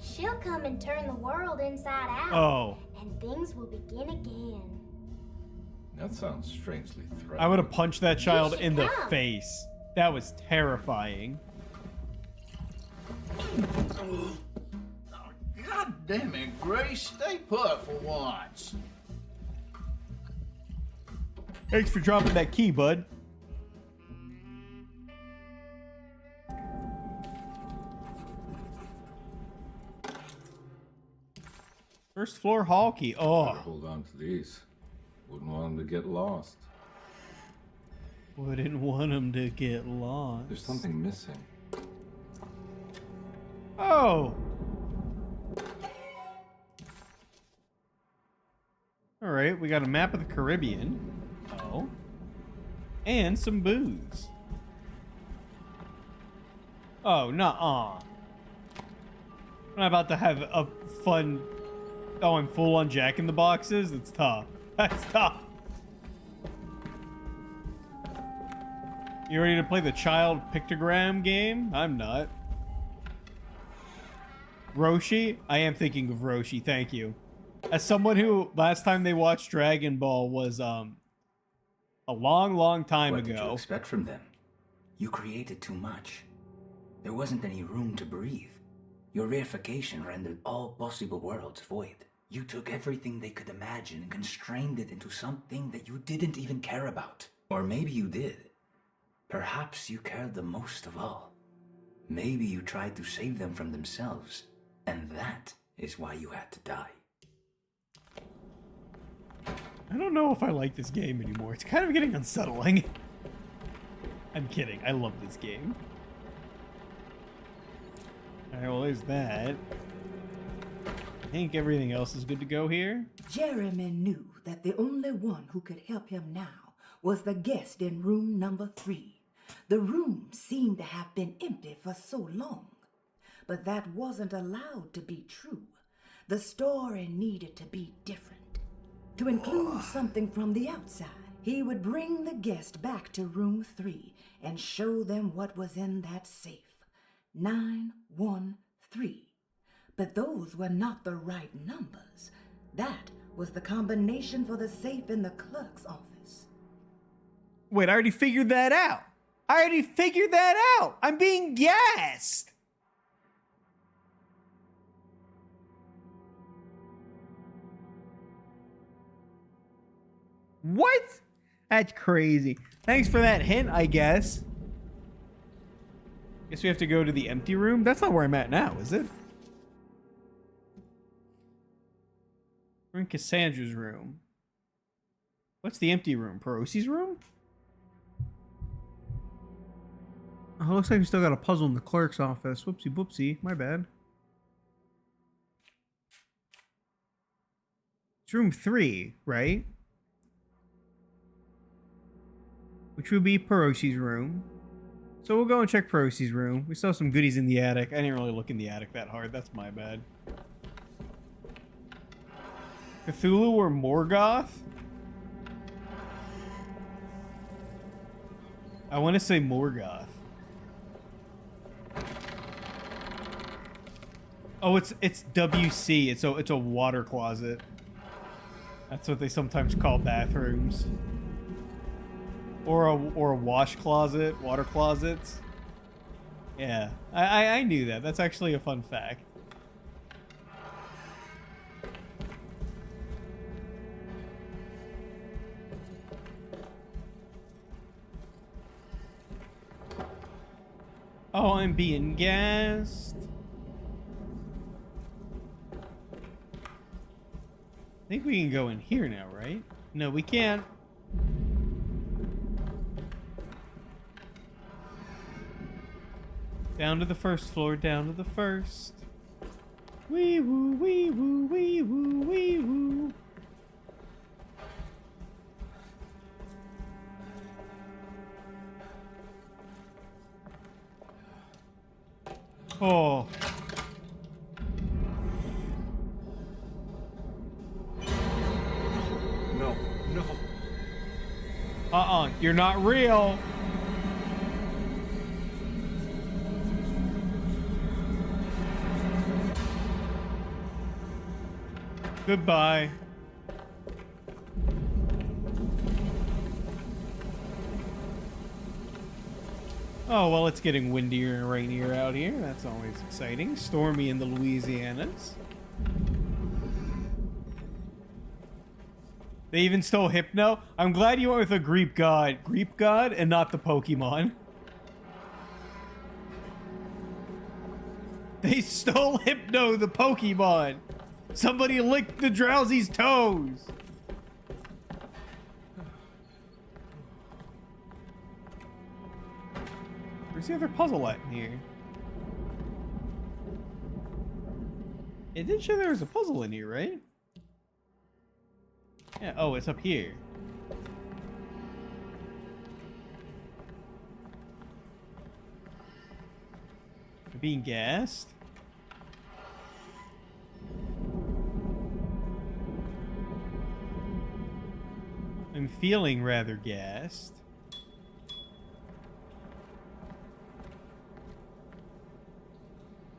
Speaker 11: She'll come and turn the world inside out.
Speaker 1: Oh.
Speaker 11: And things will begin again.
Speaker 2: That sounds strangely threatening.
Speaker 1: I would have punched that child in the
Speaker 11: come.
Speaker 1: face. That was terrifying.
Speaker 13: God damn it, Grace. Stay put for once.
Speaker 1: Thanks for dropping that key, bud. First floor hall key. Oh.
Speaker 2: Better hold on to these. Wouldn't want them to get lost.
Speaker 1: Wouldn't want him to get lost.
Speaker 2: There's something missing.
Speaker 1: Oh. All right, we got a map of the Caribbean. Oh. And some booze. Oh, nuh-uh. I'm about to have a fun... Oh, I'm full on Jack in the Boxes? That's tough. That's tough. You ready to play the child pictogram game? I'm not. Roshi? I am thinking of Roshi, thank you. As someone who, last time they watched Dragon Ball was, a long time
Speaker 9: What
Speaker 1: ago.
Speaker 9: did you expect from them? You created too much. There wasn't any room to breathe. Your reification rendered all possible worlds void. You took everything they could imagine and constrained it into something that you didn't even care about. Or maybe you did. Perhaps you cared the most of all. Maybe you tried to save them from themselves, and that is why you had to die.
Speaker 1: I don't know if I like this game anymore. It's kind of getting unsettling. I'm kidding. I love this game. Alright, well, there's that. I think everything else is good to go here.
Speaker 6: Jeremy knew that the only one who could help him now was the guest in room number 3. The room seemed to have been empty for so long. But that wasn't allowed to be true. The story needed to be different. To include something from the outside, he would bring the guest back to room 3 and show them what was in that safe. 913. But those were not the right numbers. That was the combination for the safe in the clerk's office.
Speaker 1: Wait, I already figured that out. I'm being gassed. What? That's crazy. Thanks for that hint, I guess. Guess we have to go to the empty room. That's not where I'm at now, is it? We're in Cassandra's room. What's the empty room? Perosi's room? Oh, looks like we still got a puzzle in the clerk's office. Whoopsie boopsie. My bad. It's room 3, right? Which would be Perosi's room. So we'll go and check Perosi's room. We saw some goodies in the attic. I didn't really look in the attic that hard. That's my bad. Cthulhu or Morgoth? I want to say Morgoth. Oh, it's WC. It's a water closet. That's what they sometimes call bathrooms. Or a wash closet, water closets. Yeah, I knew that. That's actually a fun fact. Oh, I'm being gassed. I think we can go in here now, right? No, we can't. Down to the first floor, down to the first. Wee woo, wee woo, wee woo, wee woo. Oh.
Speaker 2: No, no.
Speaker 1: You're not real. Goodbye. Oh, well, it's getting windier and rainier out here. That's always exciting. Stormy in the Louisianas. They even stole Hypno. I'm glad you went with a Greek god. Greek god and not the Pokemon. They stole Hypno, the Pokemon. Somebody licked the Drowsy's toes. Where's the other puzzle at in here? It did show there was a puzzle in here, right? Yeah, oh, it's up here. I'm being gassed? I'm feeling rather gassed.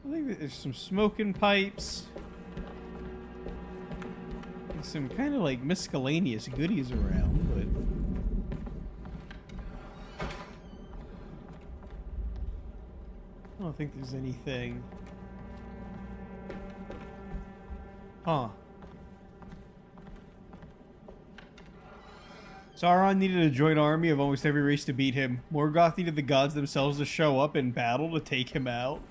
Speaker 1: I think there's some smoking pipes. And some kind of like miscellaneous goodies around, but... I don't think there's anything. Huh. Sauron needed a joint army of almost every race to beat him. Morgoth needed the gods themselves to show up in battle to take him out.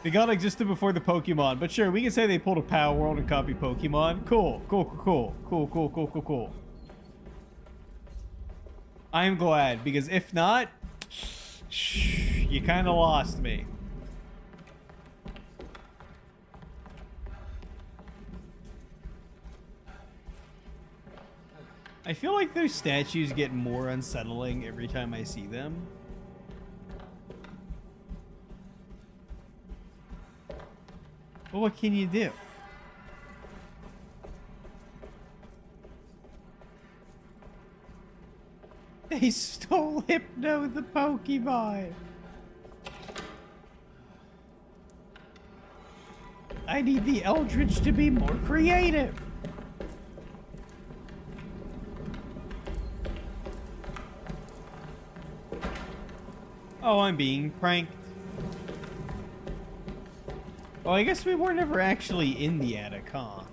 Speaker 1: The god existed before the Pokemon, but sure, we can say they pulled a Power World and copied Pokemon. Cool, cool, cool, cool, cool, cool, cool, cool. I'm glad, because if not, you kind of lost me. I feel like those statues get more unsettling every time I see them. Well, what can you do? They stole Hypno the Pokemon. I need the Eldritch to be more creative. Oh, I'm being pranked. Oh, I guess we were never actually in the attic, huh?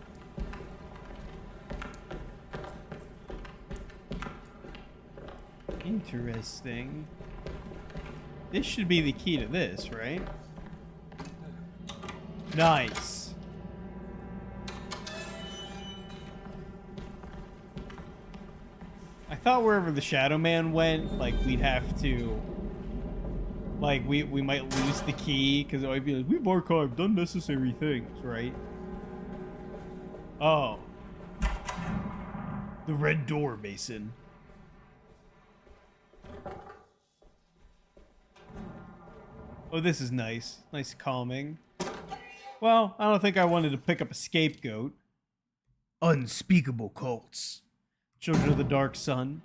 Speaker 1: Interesting. This should be the key to this, right? Nice. I thought wherever the Shadow Man went, like, we'd have to... Like, we might lose the key, because it might be like, we've archived unnecessary things, right? Oh. The red door, Mason. Oh, this is nice. Nice calming. Well, I don't think I wanted to pick up a scapegoat. Unspeakable cults. Children of the Dark Sun.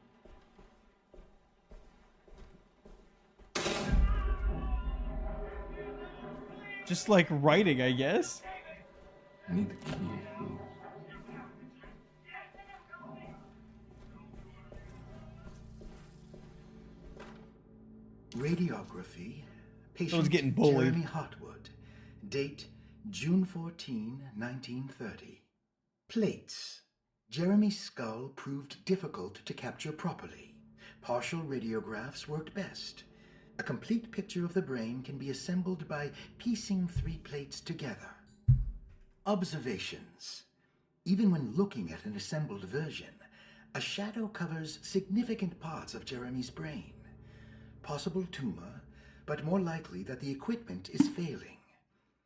Speaker 1: Just like writing, I guess.
Speaker 2: I need the key.
Speaker 8: Radiography. Patient
Speaker 1: Someone's getting bullied.
Speaker 8: Jeremy Hotwood. Date June 14, 1930. Plates. Jeremy's skull proved difficult to capture properly. Partial radiographs worked best. A complete picture of the brain can be assembled by piecing 3 plates together. Observations. Even when looking at an assembled version, a shadow covers significant parts of Jeremy's brain. Possible tumor, but more likely that the equipment is failing.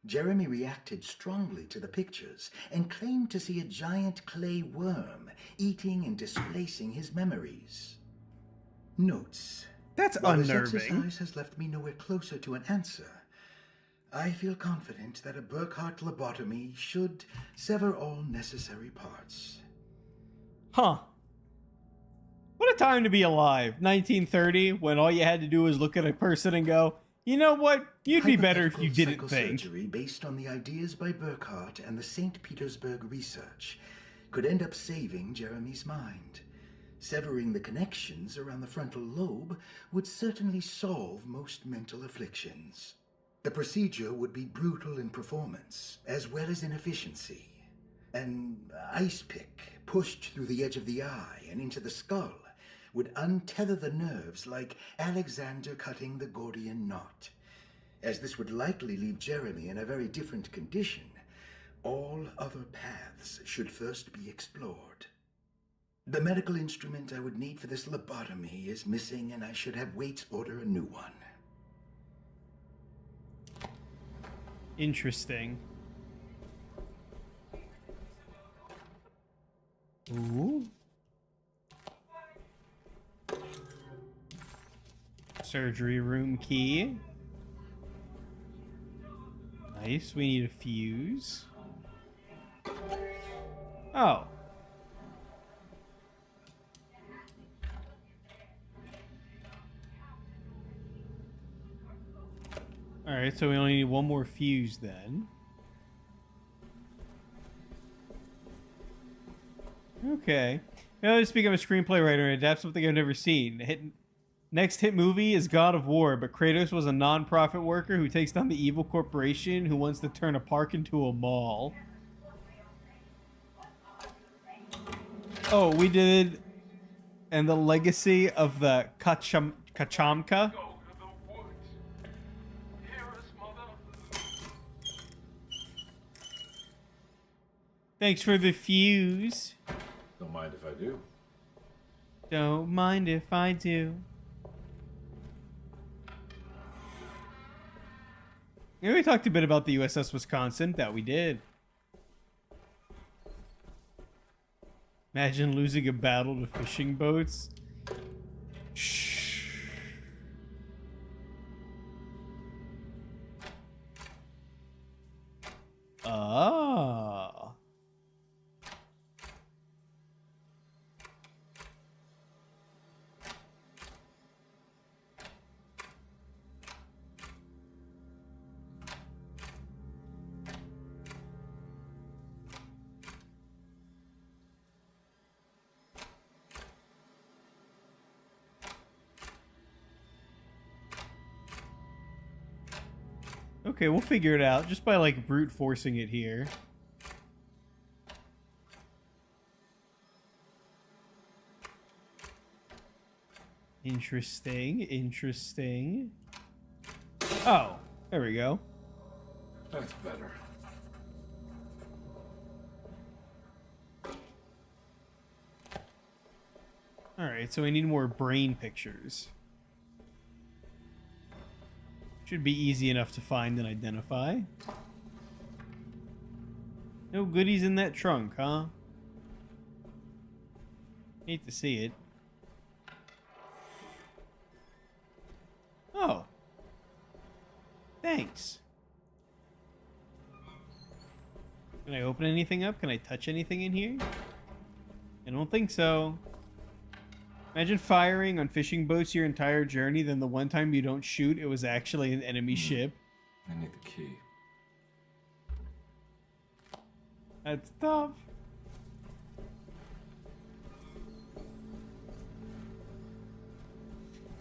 Speaker 8: Jeremy reacted strongly to the pictures and claimed to see a giant clay worm eating and displacing his memories. Notes.
Speaker 1: That's
Speaker 8: While
Speaker 1: unnerving.
Speaker 8: This exercise has left me nowhere closer to an answer, I feel confident that a Burkhart lobotomy should sever all necessary parts.
Speaker 1: Huh. What a time to be alive. 1930, when all you had to do was look at a person and go, you know what? You'd be better if you didn't think.
Speaker 8: Psychosurgery based on the ideas by Burkhart and the St. Petersburg research could end up saving Jeremy's mind. Severing the connections around the frontal lobe would certainly solve most mental afflictions. The procedure would be brutal in performance, as well as in efficiency. An ice pick pushed through the edge of the eye and into the skull would untether the nerves like Alexander cutting the Gordian knot. As this would likely leave Jeremy in a very different condition, all other paths should first be explored. The medical instrument I would need for this lobotomy is missing, and I should have Waits order a new one.
Speaker 1: Interesting. Ooh. Surgery room key. Nice. We need a fuse. Oh. Alright, so we only need one more fuse then. Okay. Now, speaking of a screenplay writer, and adapt something I've never seen. Next hit movie is God of War, but Kratos was a non-profit worker who takes down the evil corporation who wants to turn a park into a mall. Oh, we did... And the legacy of the Kachamka. Thanks for the fuse.
Speaker 2: Don't mind if I do.
Speaker 1: Don't mind if I do. You know, we talked a bit about the USS Wisconsin. That we did. Imagine losing a battle to fishing boats. Shh. Ah. Okay, we'll figure it out just by like brute forcing it here. Interesting, interesting. Oh, there we go.
Speaker 2: That's better.
Speaker 1: Alright, so we need more brain pictures. Should be easy enough to find and identify. No goodies in that trunk, huh? Hate to see it. Oh. Thanks. Can I open anything up? Can I touch anything in here? I don't think so. Imagine firing on fishing boats your entire journey, then the one time you don't shoot, it was actually an enemy ship.
Speaker 2: I need the key.
Speaker 1: That's tough.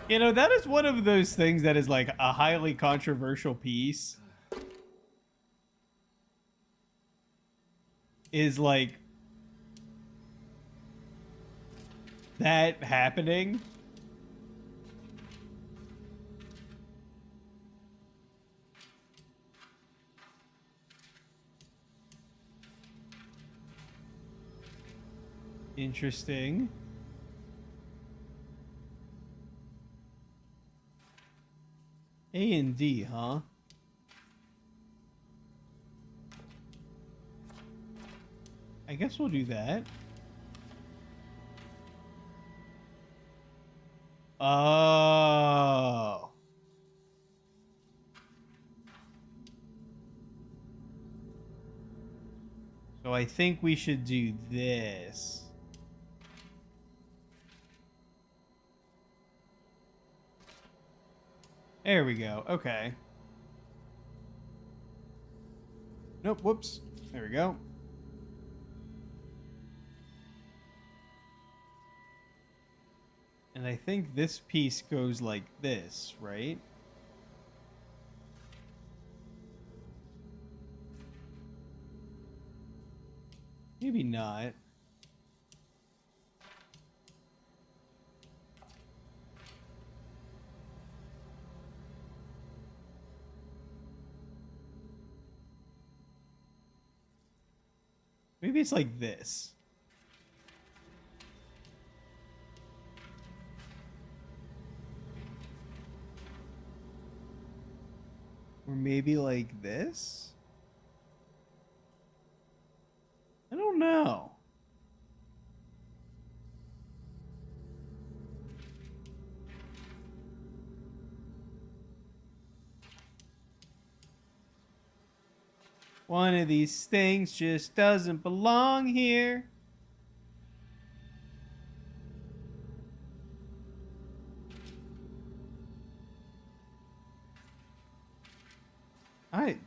Speaker 1: You know, that is one of those things that is like a highly controversial piece. Is like that happening. Interesting. A and D, huh? I guess we'll do that. Oh. So I think we should do this. There we go. Okay. Nope, whoops. There we go. And I think this piece goes like this, right? Maybe not. Maybe it's like this. Or maybe like this? I don't know. One of these things just doesn't belong here.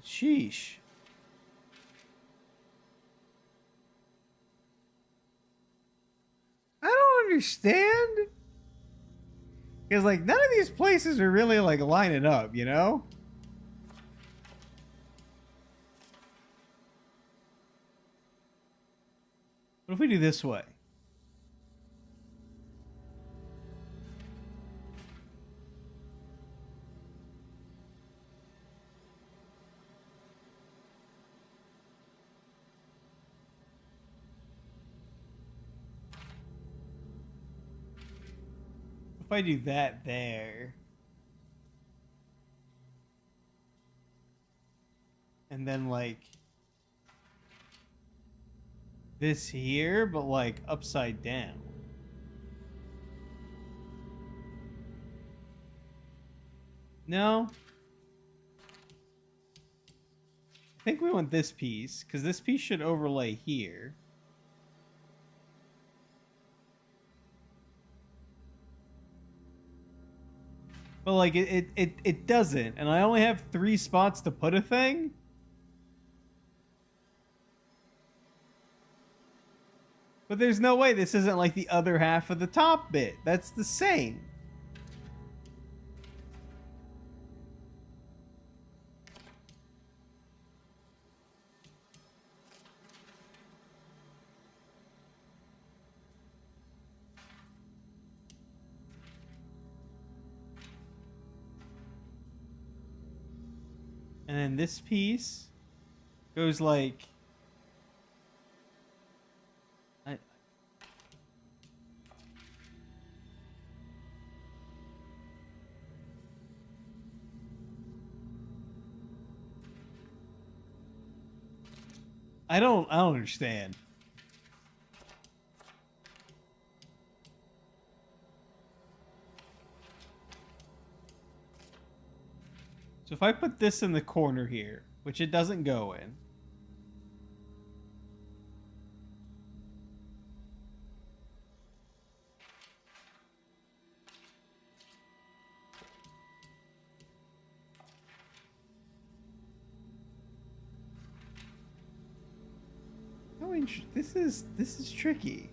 Speaker 1: Sheesh. I don't understand. Because, like, none of these places are really, like, lining up, you know? What if we do this way? If I do that there. And then, like, this here, but, like, upside down. No? I think we want this piece, because this piece should overlay here. But, like, it doesn't, and I only have 3 spots to put a thing? But there's no way this isn't, like, the other half of the top bit. That's the same. And then this piece goes like... I don't understand. So if I put this in the corner here, which it doesn't go in. This is tricky.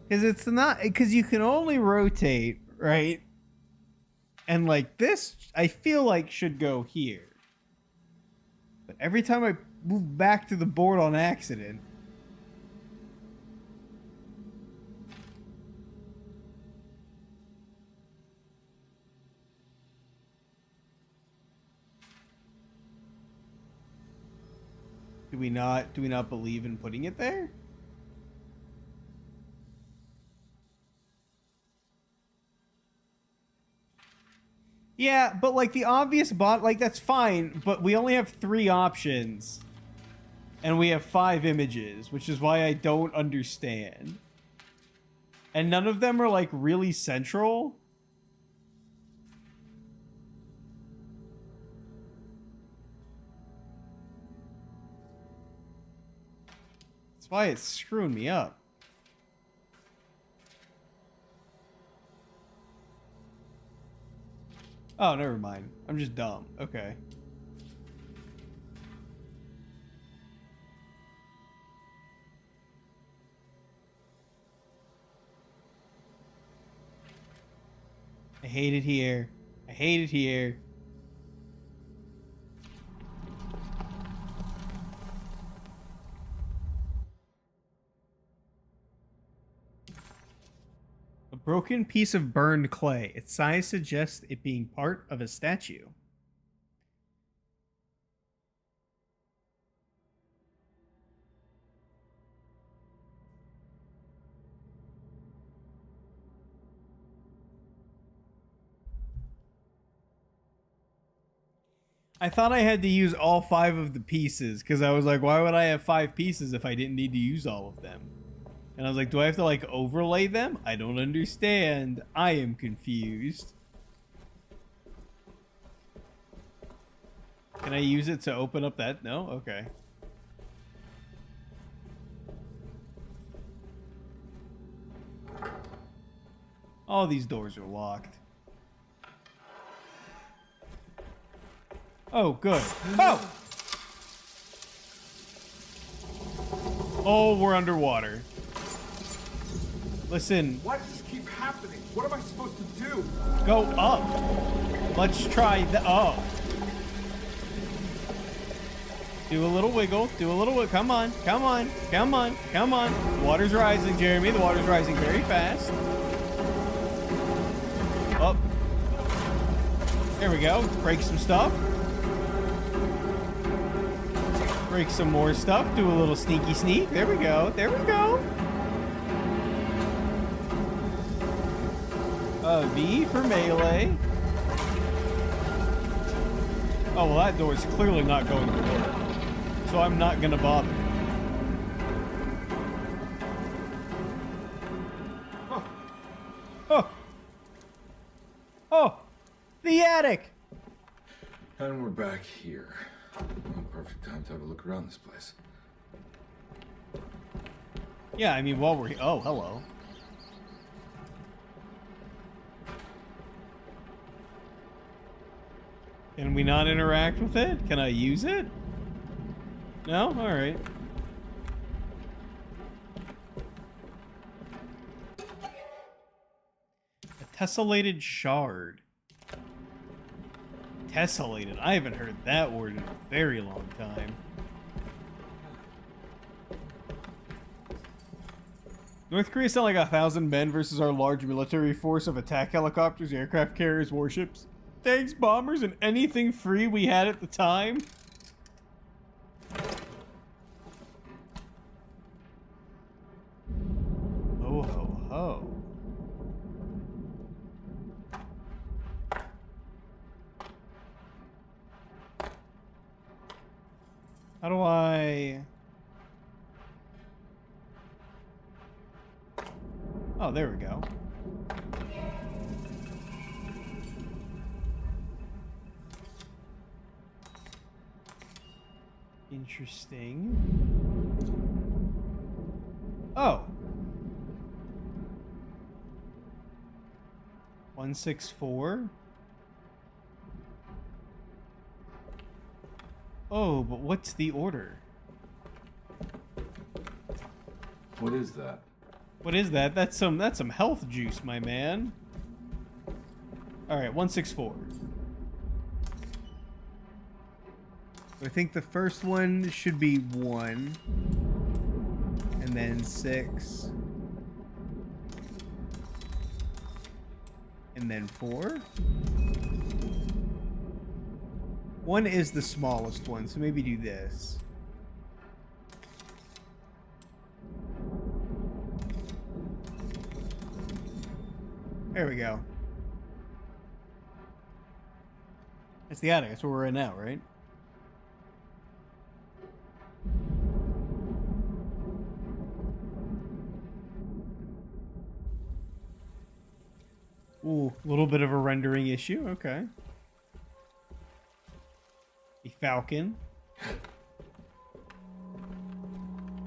Speaker 1: Because it's not, because you can only rotate, right? And like this, I feel like should go here. But every time I move back to the board on accident. Do we not believe in putting it there? Yeah, but like the obvious bot, like that's fine, but we only have 3 options. And we have 5 images, which is why I don't understand. And none of them are like really central. That's why it's screwing me up. Oh, never mind. I'm just dumb. Okay. I hate it here. I hate it here. A broken piece of burned clay. Its size suggests it being part of a statue. I thought I had to use all 5 of the pieces because I was like, why would I have 5 pieces if I didn't need to use all of them? And I was like, do I have to like overlay them? I don't understand. I am confused. Can I use it to open up that? No? Okay. All these doors are locked. Oh, good. Oh! Oh, we're underwater. Listen.
Speaker 2: Why does this keep happening? What am I supposed to do?
Speaker 1: Go up. Let's try the. Oh. Do a little wiggle. Do a little wiggle. Come on. Come on. Come on. Come on. The water's rising, Jeremy. The water's rising very fast. Up. There we go. Break some stuff. Break some more stuff. Do a little sneaky sneak. There we go. There we go. V for melee. Oh, well, that door's clearly not going to work. So I'm not going to bother. Oh. Oh. Oh. The attic.
Speaker 2: And we're back here. Well, perfect time to have a look around this place.
Speaker 1: Yeah, I mean, while we're here. Oh, hello. Can we not interact with it? Can I use it? No? Alright. A tessellated shard. Tessellated. I haven't heard that word in a very long time. North Korea sent like 1,000 men versus our large military force of attack helicopters, aircraft carriers, warships, tanks, bombers, and anything free we had at the time. Oh ho ho. How do I... Oh, there we go. Interesting. Oh. 164. Oh, but what's the order?
Speaker 2: What is that?
Speaker 1: What is that? That's some health juice, my man. All right, 164. I think the first one should be 1, and then 6, and then 4. 1 is the smallest one, so maybe do this. There we go. That's the attic. That's where we're at now, right? Ooh, a little bit of a rendering issue. Okay. The Falcon.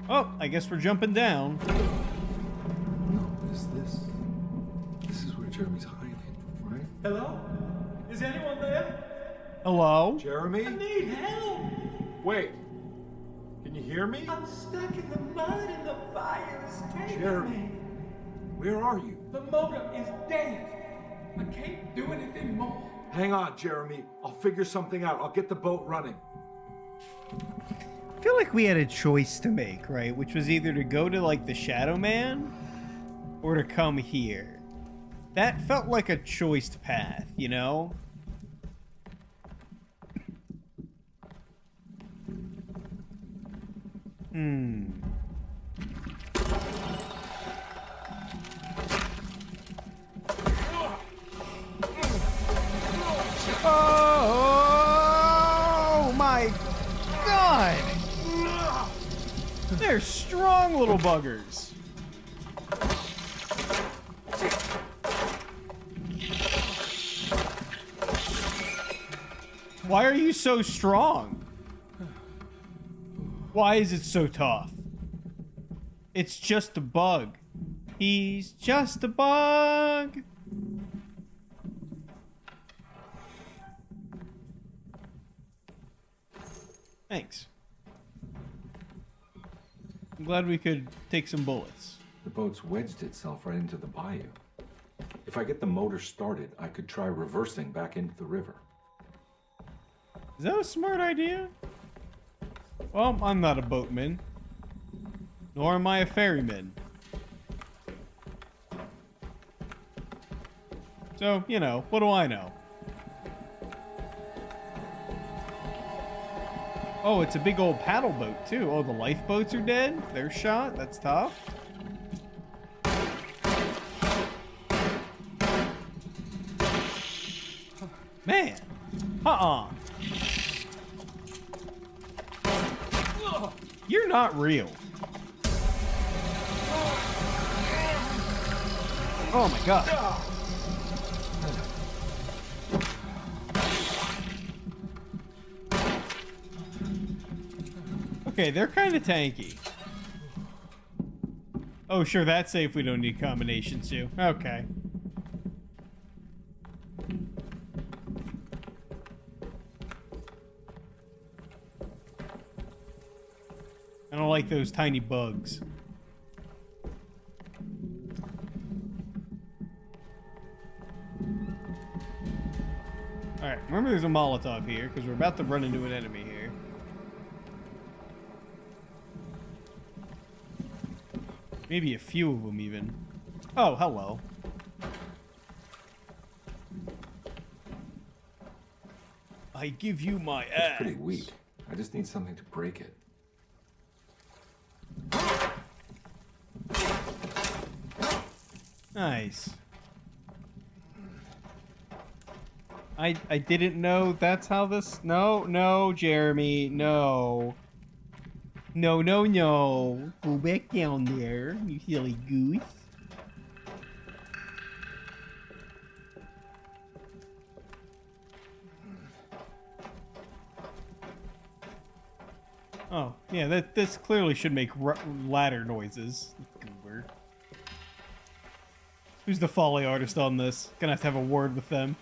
Speaker 1: Oh, I guess we're jumping down.
Speaker 2: No, is this? This is where Jeremy's hiding, right?
Speaker 12: Hello? Is anyone there?
Speaker 1: Hello?
Speaker 2: Jeremy?
Speaker 12: I need help!
Speaker 2: Wait. Can you hear me?
Speaker 12: I'm stuck in the mud and the fire is taking
Speaker 2: Jeremy.
Speaker 12: me.
Speaker 2: Where are you?
Speaker 12: The motor is dead. I can't do anything more.
Speaker 2: Hang on, Jeremy. I'll figure something out. I'll get the boat running.
Speaker 1: I feel like we had a choice to make, right? Which was either to go to, like, the Shadow Man or to come here. That felt like a choiced path, you know? Oh my God! They're strong little buggers. Why are you so strong? Why is it so tough? It's just a bug. He's just a bug. Thanks. I'm glad we could take some bullets.
Speaker 2: The boat's wedged itself right into the bayou. If I get the motor started, I could try reversing back into the river.
Speaker 1: Is that a smart idea? Well, I'm not a boatman. Nor am I a ferryman. So, you know, what do I know? Oh, it's a big old paddle boat, too. Oh, the lifeboats are dead? They're shot? That's tough. Man. You're not real. Oh my god. Okay, they're kind of tanky. Oh, sure, that's safe. We don't need combinations too. Okay. I don't like those tiny bugs. Alright, remember there's a Molotov here, because we're about to run into an enemy here. Maybe a few of them, even. Oh, hello. I give you my axe.
Speaker 2: It's pretty weak. I just need something to break it.
Speaker 1: Nice. I didn't know that's how this... No, Jeremy, no. No. Go back down there, you silly goose. Oh, yeah, this clearly should make ladder noises. Goober. Who's the Foley artist on this? Gonna have a word with them.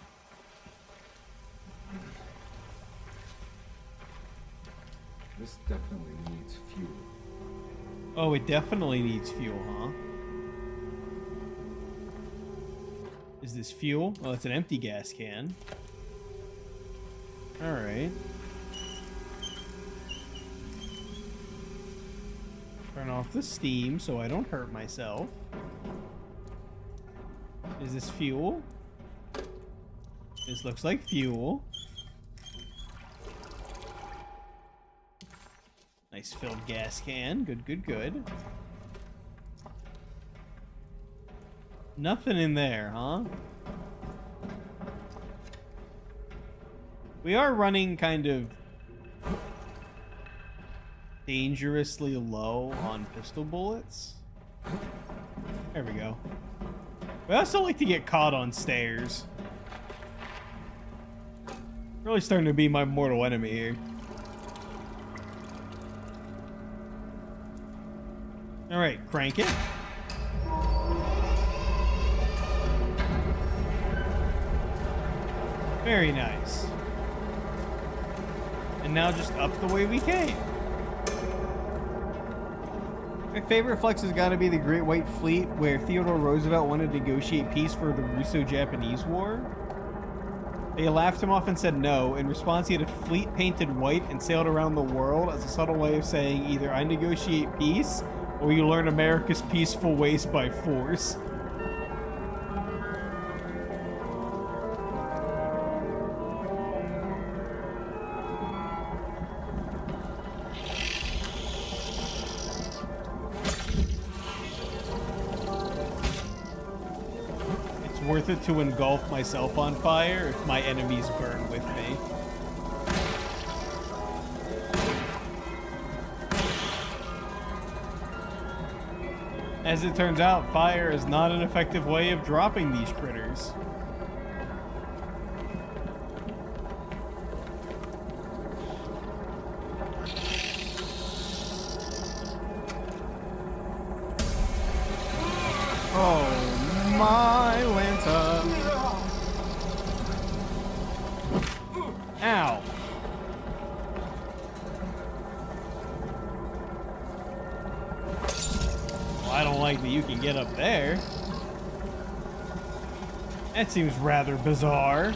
Speaker 2: This definitely needs fuel.
Speaker 1: Oh, it definitely needs fuel, huh? Is this fuel? Oh, it's an empty gas can. Alright. Turn off the steam so I don't hurt myself. Is this fuel? This looks like fuel. Nice filled gas can. Good. Nothing in there, huh? We are running kind of dangerously low on pistol bullets. There we go. We also like to get caught on stairs. Really starting to be my mortal enemy here. Alright, crank it. Very nice. And now just up the way we came. My favorite flex has got to be the Great White Fleet, where Theodore Roosevelt wanted to negotiate peace for the Russo-Japanese War. They laughed him off and said no. In response, he had a fleet painted white and sailed around the world as a subtle way of saying either I negotiate peace, or you learn America's peaceful ways by force. It's worth it to engulf myself on fire if my enemies burn with me. As it turns out, fire is not an effective way of dropping these critters. Oh, my Lanta. Ow. I don't like that you can get up there. That seems rather bizarre.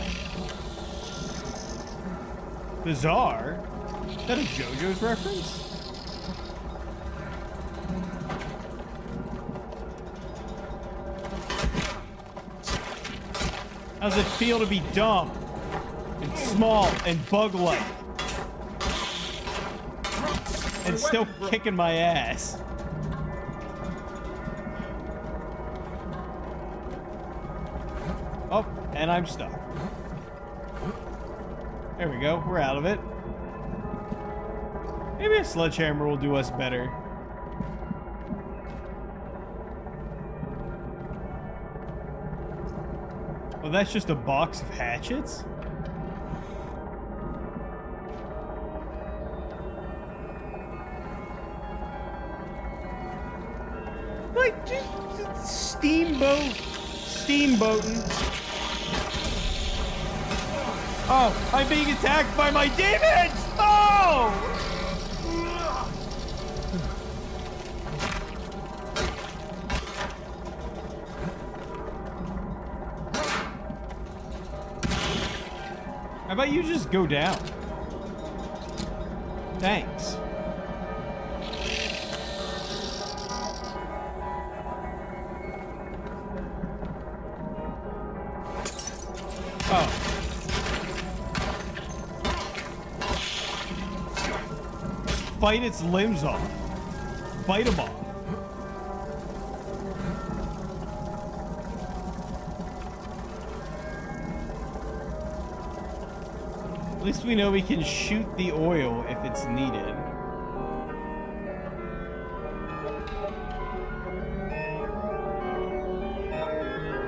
Speaker 1: Bizarre? Is that a JoJo's reference? How's it feel to be dumb and small and bug-like and still kicking my ass? Oh, and I'm stuck. There we go. We're out of it. Maybe a sledgehammer will do us better. Well, that's just a box of hatchets? Like, just steamboating. Oh, I'm being attacked by my demons! Oh! How about you just go down? Thanks. Oh. Fight its limbs off. Bite them off. At least we know we can shoot the oil if it's needed.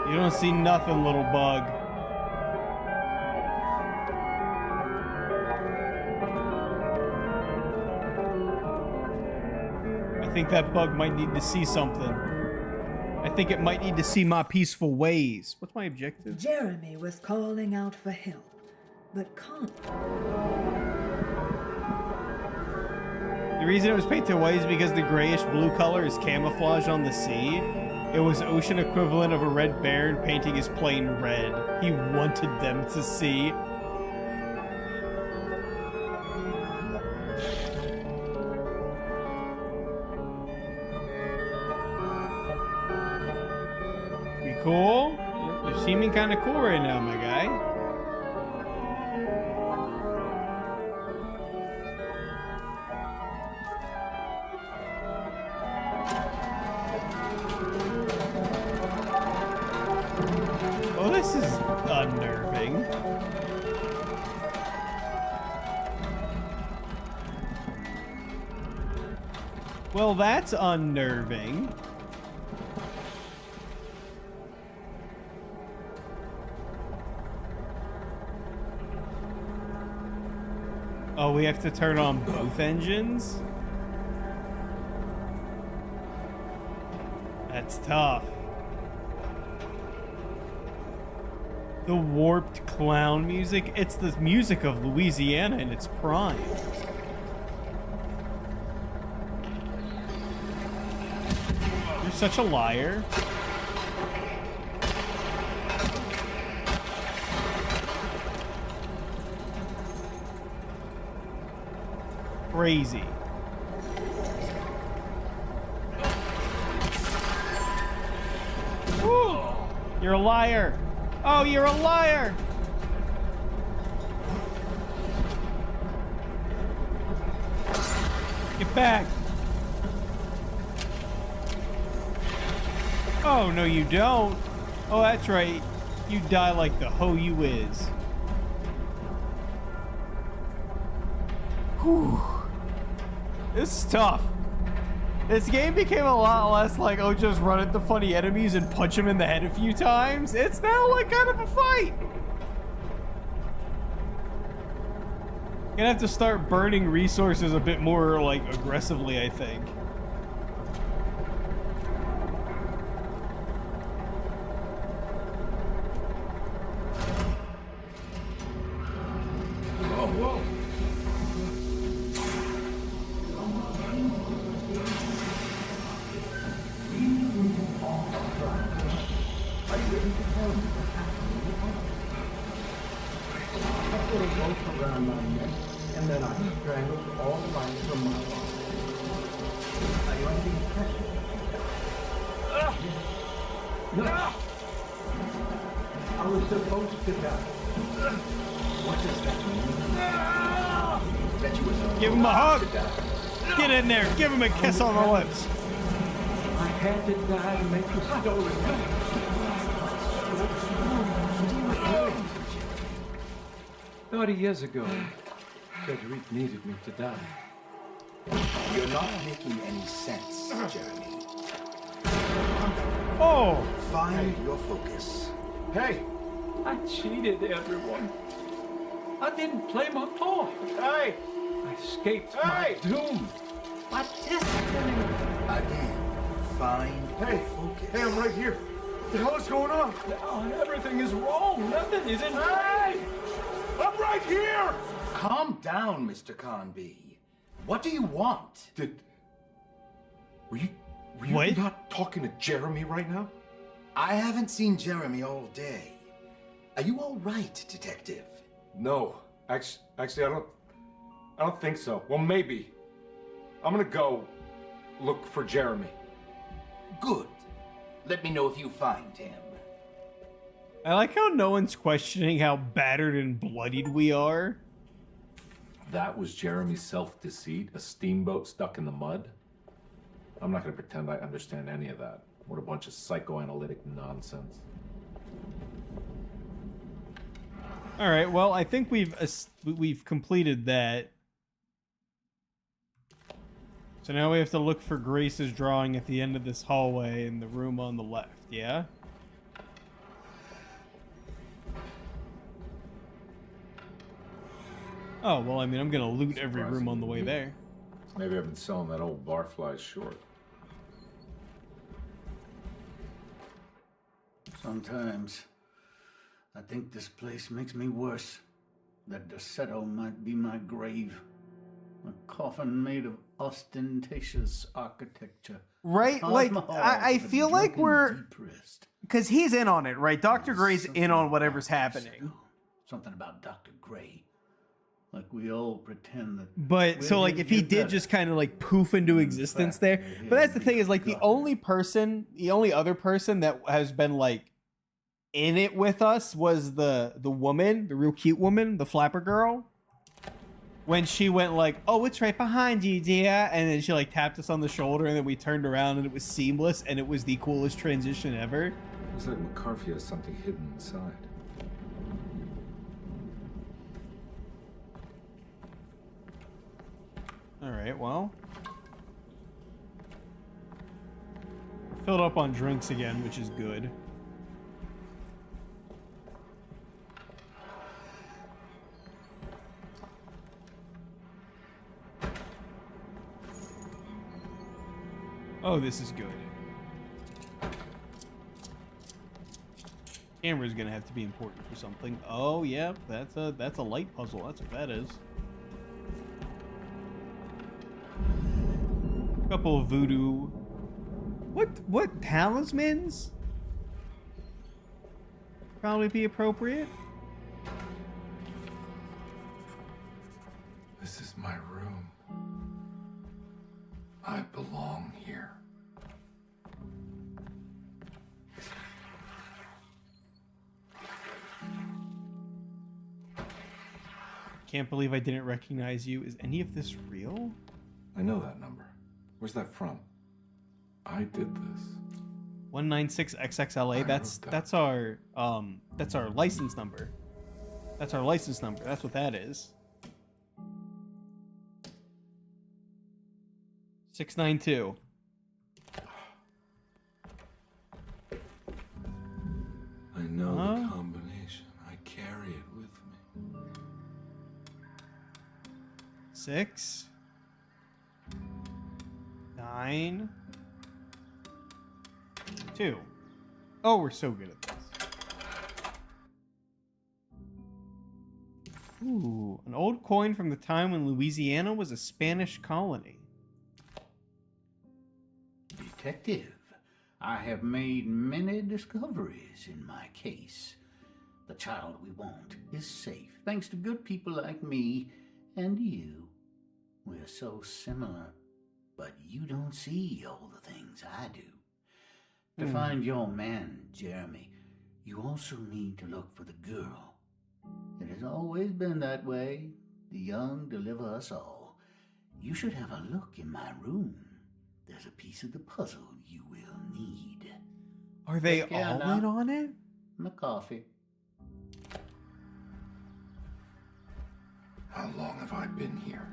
Speaker 1: You don't see nothing, little bug. I think that bug might need to see something. I think it might need to see my peaceful ways. What's my objective?
Speaker 6: Jeremy was calling out for help, but can't.
Speaker 1: The reason it was painted white is because the grayish blue color is camouflage on the sea. It was ocean equivalent of a red baron painting his plane red. He wanted them to see. Be cool? You're seeming kind of cool right now, my guy. Oh, this is unnerving. Well, that's unnerving. Oh, we have to turn on both engines? That's tough. The warped clown music. It's the music of Louisiana in its prime. You're such a liar. Crazy. Woo! You're a liar. Oh, you're a liar! Get back! Oh, no you don't. Oh, that's right. You die like the hoe you is. Whew. This is tough. This game became a lot less like, oh, just run at the funny enemies and punch them in the head a few times. It's now like kind of a fight. Gonna have to start burning resources a bit more like aggressively, I think.
Speaker 2: Whoa.
Speaker 13: and that I strangled all life from my body. Are you under the impression? No. I was supposed to die. What does that mean? That you were supposed
Speaker 1: Give him a hug.
Speaker 13: to die.
Speaker 1: Get in there. Give him a kiss on the lips.
Speaker 12: I had to die to make the story right.
Speaker 2: 30 years ago, Frederic needed me to die.
Speaker 8: You're not making any sense, Jeremy.
Speaker 1: Oh!
Speaker 8: Find your focus.
Speaker 12: Hey, I cheated everyone. I didn't play my part.
Speaker 2: Hey!
Speaker 12: I escaped my doom. My destiny.
Speaker 8: Again, find your focus.
Speaker 2: Hey, I'm right here. What the hell is going on?
Speaker 12: Now everything is wrong. Nothing is in place.
Speaker 2: I'm right here!
Speaker 8: Calm down, Mr. Conby. What do you want?
Speaker 2: Were you
Speaker 1: What?
Speaker 2: not talking to Jeremy right now?
Speaker 8: I haven't seen Jeremy all day. Are you all right, Detective?
Speaker 2: No. Actually, I don't think so. Well, maybe. I'm gonna go look for Jeremy.
Speaker 8: Good. Let me know if you find him.
Speaker 1: I like how no one's questioning how battered and bloodied we are.
Speaker 2: That was Jeremy's self-deceit, a steamboat stuck in the mud? I'm not gonna pretend I understand any of that. What a bunch of psychoanalytic nonsense.
Speaker 1: All right, well, I think we've completed that. So now we have to look for Grace's drawing at the end of this hallway in the room on the left, yeah? Oh, well, I mean, I'm gonna loot every room on the way there.
Speaker 2: Maybe I've been selling that old barfly short.
Speaker 13: Sometimes I think this place makes me worse. That Dorsetto might be my grave. A coffin made of ostentatious architecture.
Speaker 1: Right? Like, I feel like we're... Because he's in on it, right? Dr. Gray's in on whatever's happening.
Speaker 13: Something about Dr. Gray. Like we all pretend that...
Speaker 1: But, so, like, if he did just kind of, like, poof into existence there. But that's the thing is, like, the only other person that has been, like, in it with us was the woman, the real cute woman, the flapper girl. When she went like, oh, it's right behind you, dear. And then she, like, tapped us on the shoulder, and then we turned around, and it was seamless, and it was the coolest transition ever.
Speaker 2: Looks like McCarthy has something hidden inside.
Speaker 1: Alright, well. We're filled up on drinks again, which is good. Oh, this is good. Camera's gonna have to be important for something. Oh, yeah, that's a light puzzle. That's what that is. Couple of voodoo. What talismans? Probably be appropriate.
Speaker 2: This is my room. I belong here.
Speaker 1: Can't believe I didn't recognize you. Is any of this real?
Speaker 2: I know that number. Where's that from? I did this.
Speaker 1: 196XXLA. That's our license number. That's our license number. That's what that is. 692.
Speaker 2: I know the combination. I carry it with me.
Speaker 1: 6 9 2. Oh, we're so good at this. Ooh, an old coin from the time when Louisiana was a Spanish colony.
Speaker 13: Detective, I have made many discoveries in my case. The child we want is safe, thanks to good people like me And you. We're so similar, but you don't see all the things I do. To find your man, Jeremy, you also need to look for the girl. It has always been that way. The young deliver us all. You should have a look in my room. There's a piece of the puzzle you will need.
Speaker 1: Are they all in on it?
Speaker 13: My coffee.
Speaker 5: How long have I been here?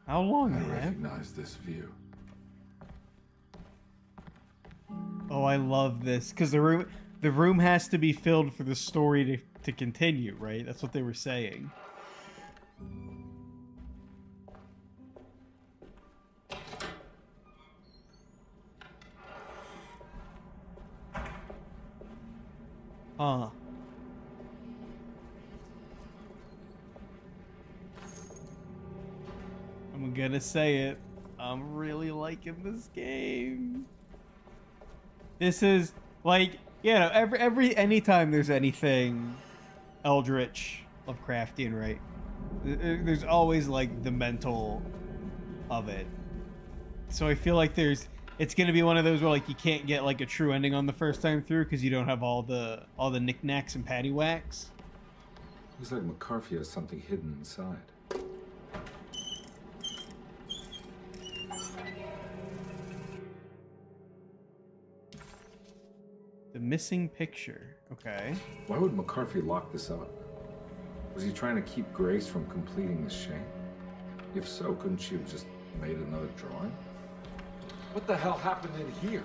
Speaker 1: How long,
Speaker 5: I
Speaker 1: man?
Speaker 5: recognize this view.
Speaker 1: Oh, I love this because the room has to be filled for the story to continue, right? That's what they were saying. Huh. I'm gonna say it. I'm really liking this game. This is like, you know, anytime there's anything eldritch, Lovecraftian, right? There's always like the mental of it. So I feel like it's gonna be one of those where like you can't get like a true ending on the first time through because you don't have all the knickknacks and paddywhacks.
Speaker 2: Looks like McCarthy has something hidden inside.
Speaker 1: The missing picture. Okay.
Speaker 2: Why would McCarthy lock this up? Was he trying to keep Grace from completing the shank? If so, couldn't she have just made another drawing? What the hell happened in here?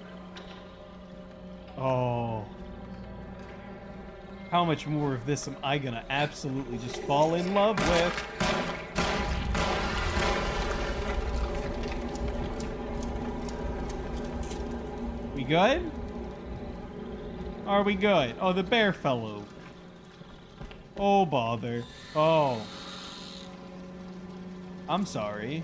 Speaker 1: Oh. How much more of this am I gonna absolutely just fall in love with? We good? Are we good? Oh, the bear fell over. Oh, bother. Oh. I'm sorry.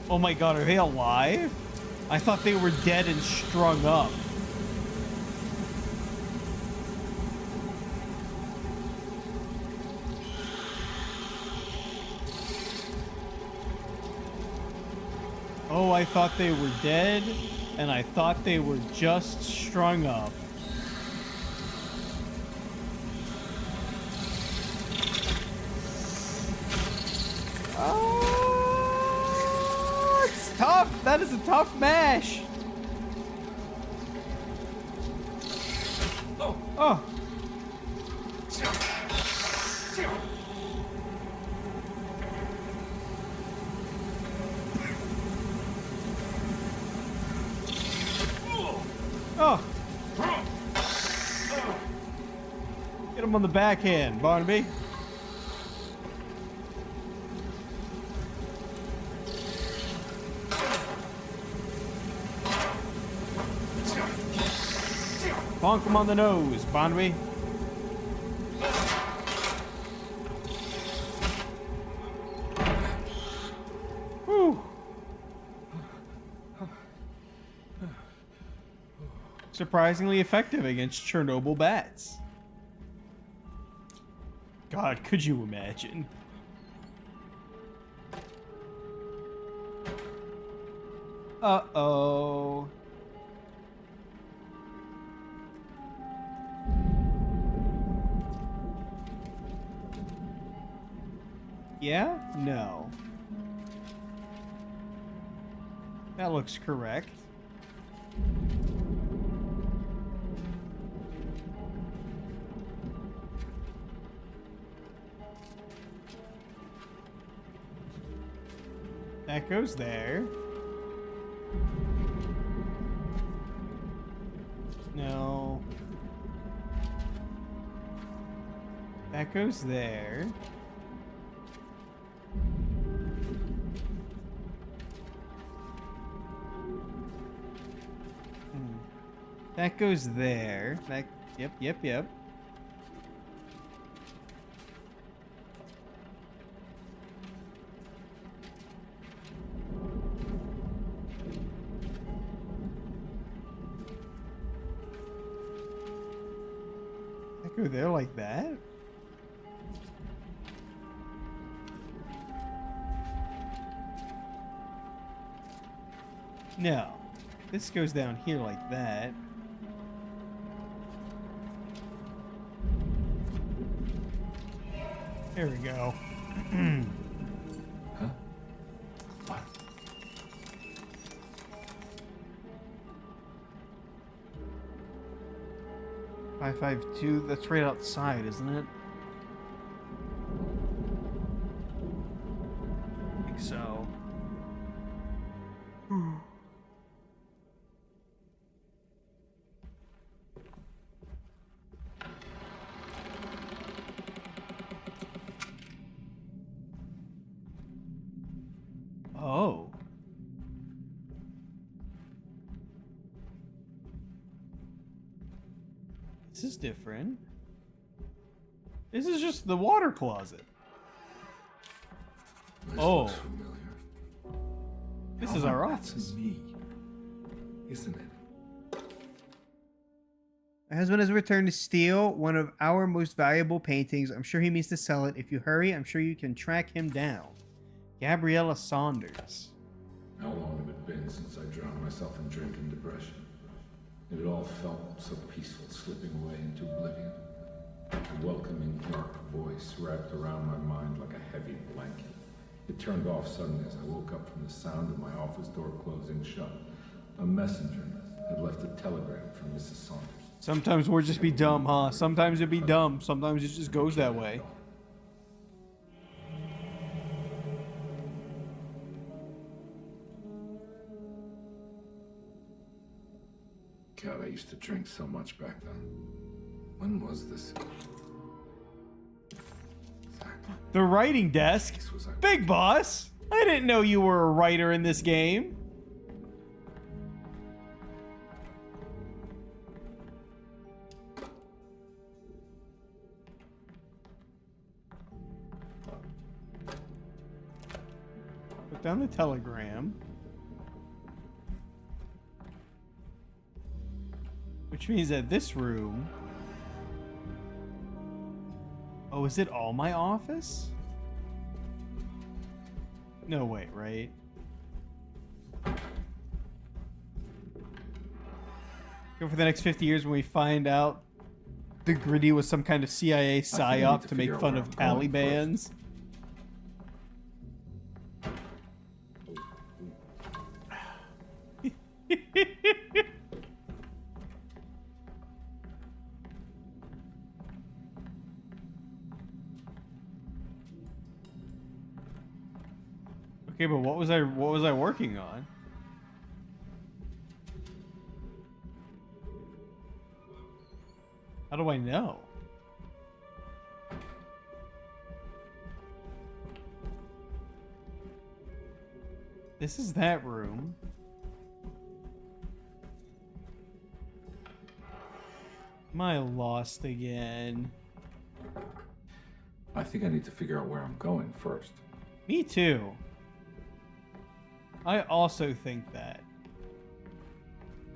Speaker 1: Oh my god, are they alive? I thought they were dead and strung up. Oh, I thought they were dead, and I thought they were just strung up. Oh, it's tough. That is a tough mash. Oh, oh. Oh! Get him on the backhand, Barnaby. Bonk him on the nose, Barnaby. Whew. Surprisingly effective against Chernobyl bats. God, could you imagine? Uh-oh. Yeah? No. That looks correct. That goes there. No. That goes there. That goes there. That, yep. Go there like that? No. This goes down here like that. There we go.
Speaker 2: Huh? What?
Speaker 1: $552, that's right outside, isn't it? I think so. Oh. This is different. This is just the water closet.
Speaker 2: This
Speaker 1: Oh.
Speaker 2: looks familiar.
Speaker 1: This
Speaker 2: Oh,
Speaker 1: is our
Speaker 2: that's
Speaker 1: office.
Speaker 2: me, isn't it?
Speaker 1: My husband has returned to steal one of our most valuable paintings. I'm sure he means to sell it. If you hurry, I'm sure you can track him down. Gabriella Saunders.
Speaker 2: How long had it been since I drowned myself in drink and depression? It had all felt so peaceful, slipping away into oblivion. A welcoming, dark voice wrapped around my mind like a heavy blanket. It turned off suddenly as I woke up from the sound of my office door closing shut. A messenger had left a telegram from Mrs. Saunders.
Speaker 1: Sometimes we'll just be dumb, huh? Sometimes it'd be dumb. Sometimes it just goes that way.
Speaker 2: God, I used to drink so much back then. When was this? Exactly.
Speaker 1: The writing desk.
Speaker 2: This was
Speaker 1: Big boss. I didn't know you were a writer in this game. Put down the telegram. Which means that this room... Oh, is it all my office? No, wait, right? Go for the next 50 years when we find out the Gritty was some kind of CIA psyop to make fun of Talibans. Okay, but what was I working on? How do I know? This is that room. Am I lost again?
Speaker 2: I think I need to figure out where I'm going first.
Speaker 1: Me too. I also think that.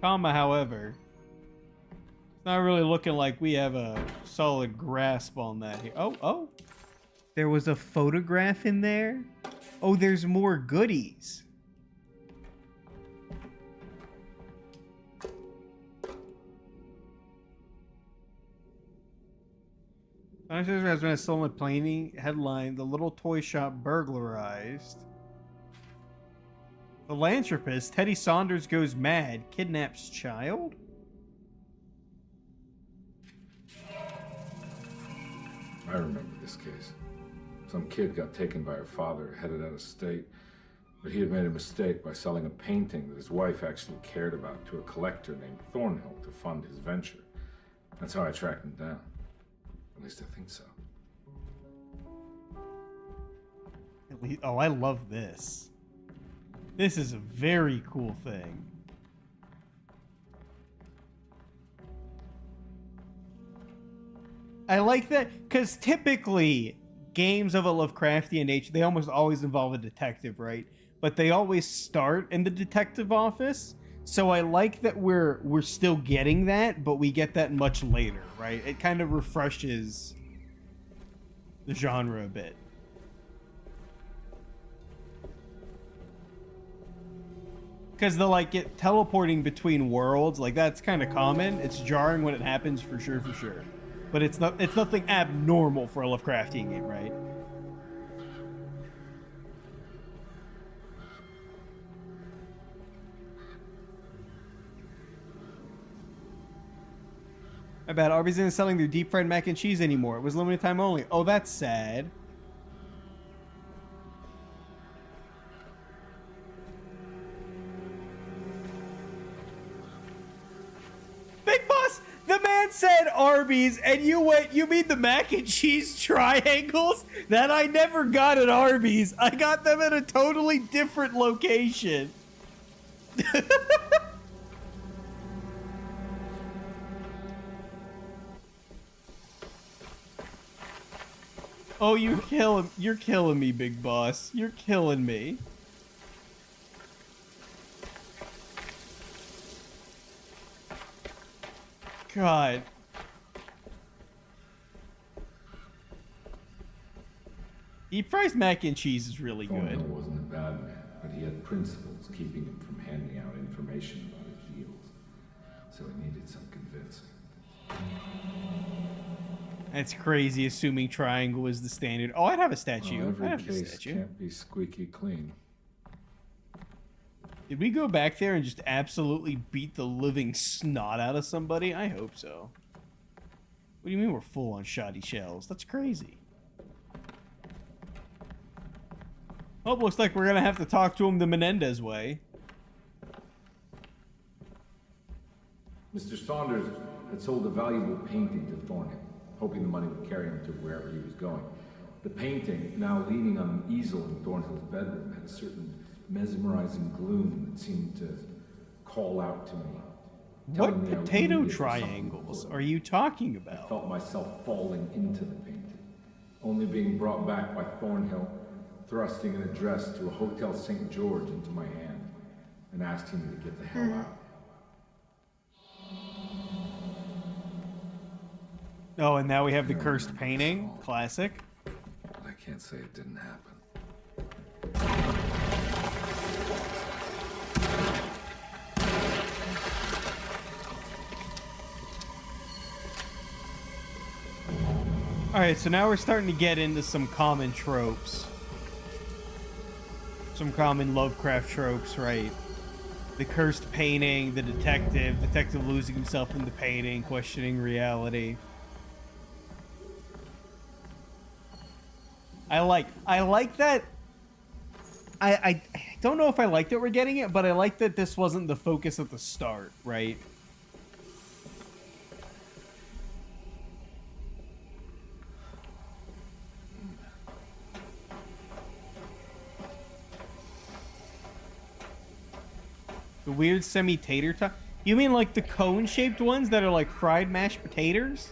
Speaker 1: Comma, however, it's not really looking like we have a solid grasp on that here. Oh. There was a photograph in there? Oh, there's more goodies. There has been a stolen plane headline. The little toy shop burglarized. Philanthropist Teddy Saunders goes mad, kidnaps child?
Speaker 2: I remember this case. Some kid got taken by her father, headed out of state. But he had made a mistake by selling a painting that his wife actually cared about to a collector named Thornhill to fund his venture. That's how I tracked him down. At least I think so.
Speaker 1: At least, oh, I love this. This is a very cool thing. I like that because typically games of a Lovecraftian nature, they almost always involve a detective, right? But they always start in the detective office. So I like that we're still getting that, but we get that much later, right? It kind of refreshes the genre a bit. Because the like get teleporting between worlds, like that's kind of common. It's jarring when it happens for sure. But it's nothing abnormal for a Lovecraftian game, right? I bet Arby's isn't selling their deep fried mac and cheese anymore. It was limited time only. Oh, that's sad. Big Boss, the man said Arby's, and you mean the mac and cheese triangles that I never got at Arby's? I got them at a totally different location. Oh, you're killing me, Big Boss. You're killing me. God. Deep fried mac and cheese is really good.
Speaker 2: Thornhill wasn't a bad man, but he had principles keeping him from handing out information about his deals. So he needed some convincing.
Speaker 1: That's crazy, assuming triangle is the standard. Oh, I'd have a statue.
Speaker 2: Well, every
Speaker 1: I'd have a
Speaker 2: case
Speaker 1: statue.
Speaker 2: can't be squeaky clean.
Speaker 1: Did we go back there and just absolutely beat the living snot out of somebody? I hope so. What do you mean we're full on shoddy shells? That's crazy. Oh, looks like we're gonna have to talk to him the Menendez way.
Speaker 2: Mr. Saunders had sold a valuable painting to Thornhill, hoping the money would carry him to wherever he was going. The painting, now leaning on an easel in Thornhill's bedroom, had a certain mesmerizing gloom that seemed to call out to me.
Speaker 1: What potato triangles are you talking
Speaker 2: I
Speaker 1: about?
Speaker 2: felt myself falling into the painting, only being brought back by Thornhill thrusting an address to a Hotel St. George into my hand and asking me to get the hell out.
Speaker 1: Oh, and now we have the cursed painting. Classic.
Speaker 2: But I can't say it didn't happen.
Speaker 1: Alright, so now we're starting to get into some common tropes. Some common Lovecraft tropes, right? The cursed painting, the detective losing himself in the painting, questioning reality. I like that. I don't know if I like that we're getting it, but I like that this wasn't the focus at the start, right? The weird semi-tater top. You mean like the cone-shaped ones that are like fried mashed potatoes?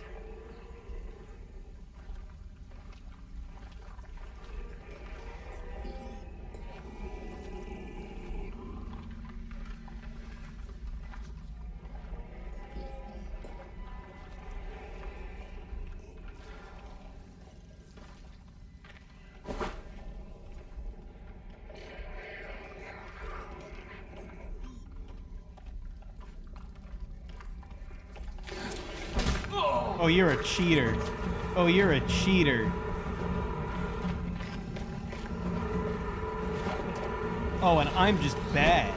Speaker 1: Oh, you're a cheater. Oh, you're a cheater. Oh, and I'm just bad.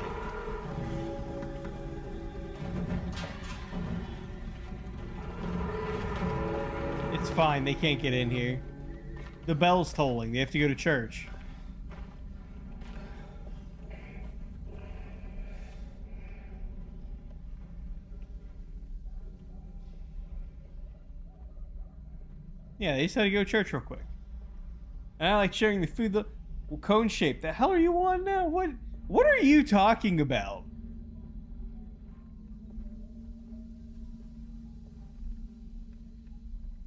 Speaker 1: It's fine. They can't get in here. The bell's tolling. They have to go to church. Yeah, they just had to go to church real quick. And I like sharing the food. The cone shape. The hell are you on now? What are you talking about?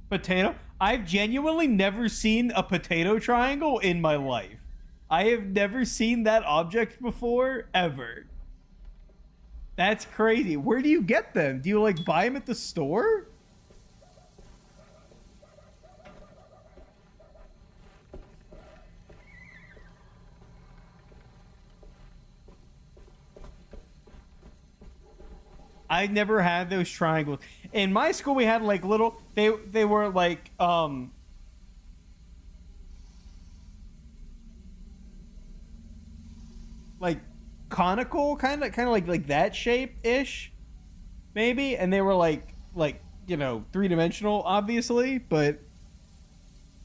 Speaker 1: Potato? I've genuinely never seen a potato triangle in my life. I have never seen that object before, ever. That's crazy. Where do you get them? Do you like buy them at the store? I never had those triangles. In my school we had like little they were like conical kind of like that shape ish maybe, and they were like you know, three-dimensional obviously, but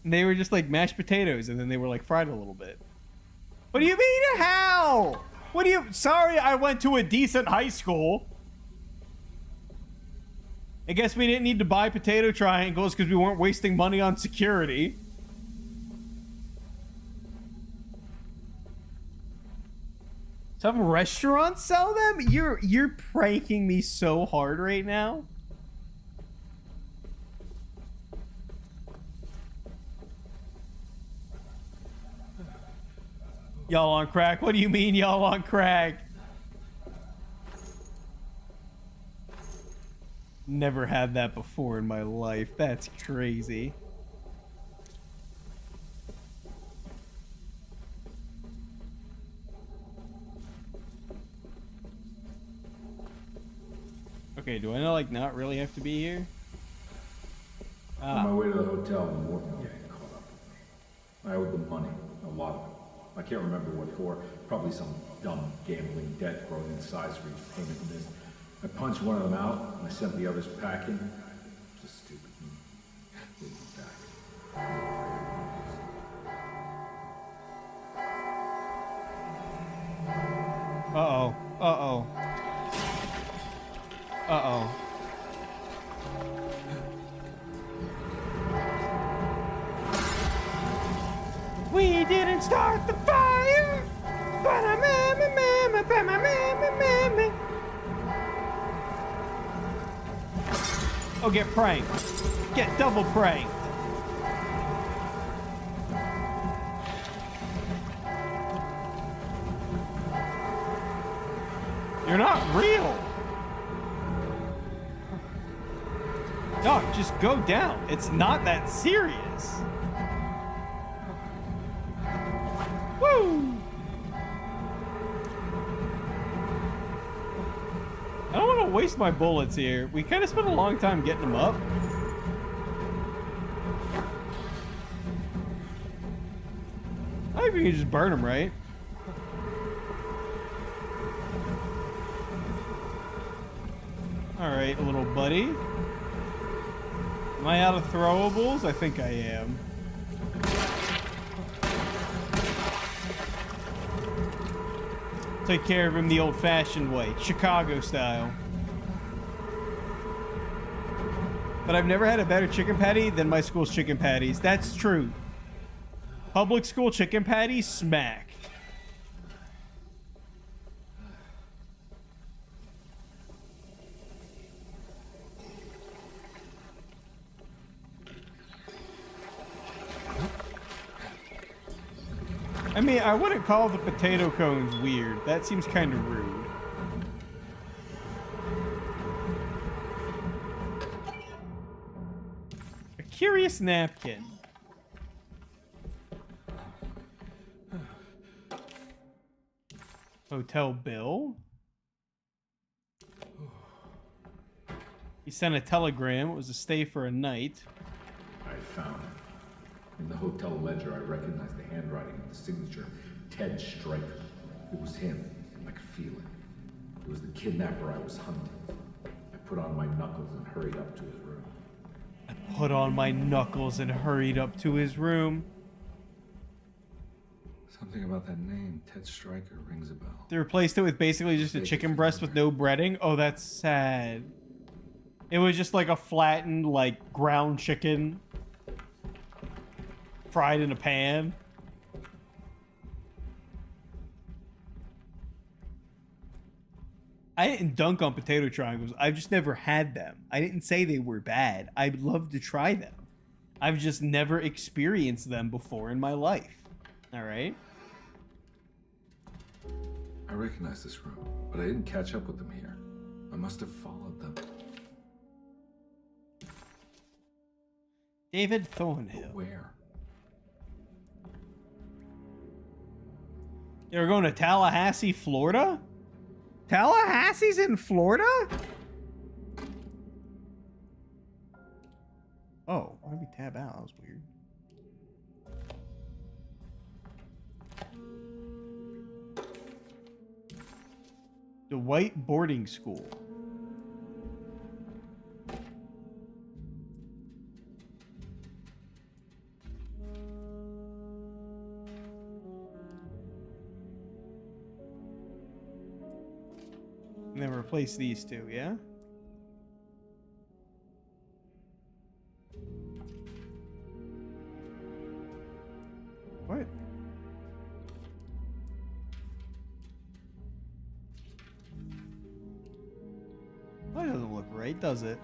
Speaker 1: they were just like mashed potatoes and then they were like fried a little bit. What do you mean how? What do you Sorry, I went to a decent high school. I guess we didn't need to buy potato triangles because we weren't wasting money on security. Some restaurants sell them? You're pranking me so hard right now. Y'all on crack? What do you mean y'all on crack? Never had that before in my life. That's crazy. Okay, do I like not really have to be here?
Speaker 2: On my way to the hotel, the morphine gang caught up with me. I owed them money, a lot of it. I can't remember what for. Probably some dumb gambling debt grown in size for each payment in this. I punched one of them out, and I sent the others packing. Just stupid. They'd be back.
Speaker 1: Uh-oh. Uh-oh. Uh-oh. We didn't start the fire. Oh, get pranked. Get double pranked. You're not real. Dog, just go down. It's not that serious. Woo! I don't want to waste my bullets here. We kind of spent a long time getting them up. I think we can just burn them, right? Alright, a little buddy. Am I out of throwables? I think I am. Take care of him the old-fashioned way, Chicago style. But I've never had a better chicken patty than my school's chicken patties. That's true. Public school chicken patties, smack. I mean, I wouldn't call the potato cones weird. That seems kind of rude. A curious napkin. Hotel bill. He sent a telegram. It was a stay for a night.
Speaker 2: I found it. In the hotel ledger, I recognized the handwriting of the signature, Ted Stryker. It was him. I could feel it. It was the kidnapper I was hunting. I put on my knuckles and hurried up to his room.
Speaker 1: I put on my knuckles and hurried up to his room.
Speaker 2: Something about that name, Ted Stryker, rings a bell.
Speaker 1: They replaced it with basically just a chicken breast with no breading. Oh, that's sad. It was just like a flattened, like, ground chicken. Fried in a pan. I didn't dunk on potato triangles. I've just never had them. I didn't say they were bad. I'd love to try them. I've just never experienced them before in my life. All right?
Speaker 2: I recognize this room, but I didn't catch up with them here. I must have followed them.
Speaker 1: David Thornhill.
Speaker 2: But where?
Speaker 1: You're going to Tallahassee, Florida? Tallahassee's in Florida? Oh, why did we tab out? That was weird. The White Boarding School. And then replace these two, yeah? What? That doesn't look right, does it?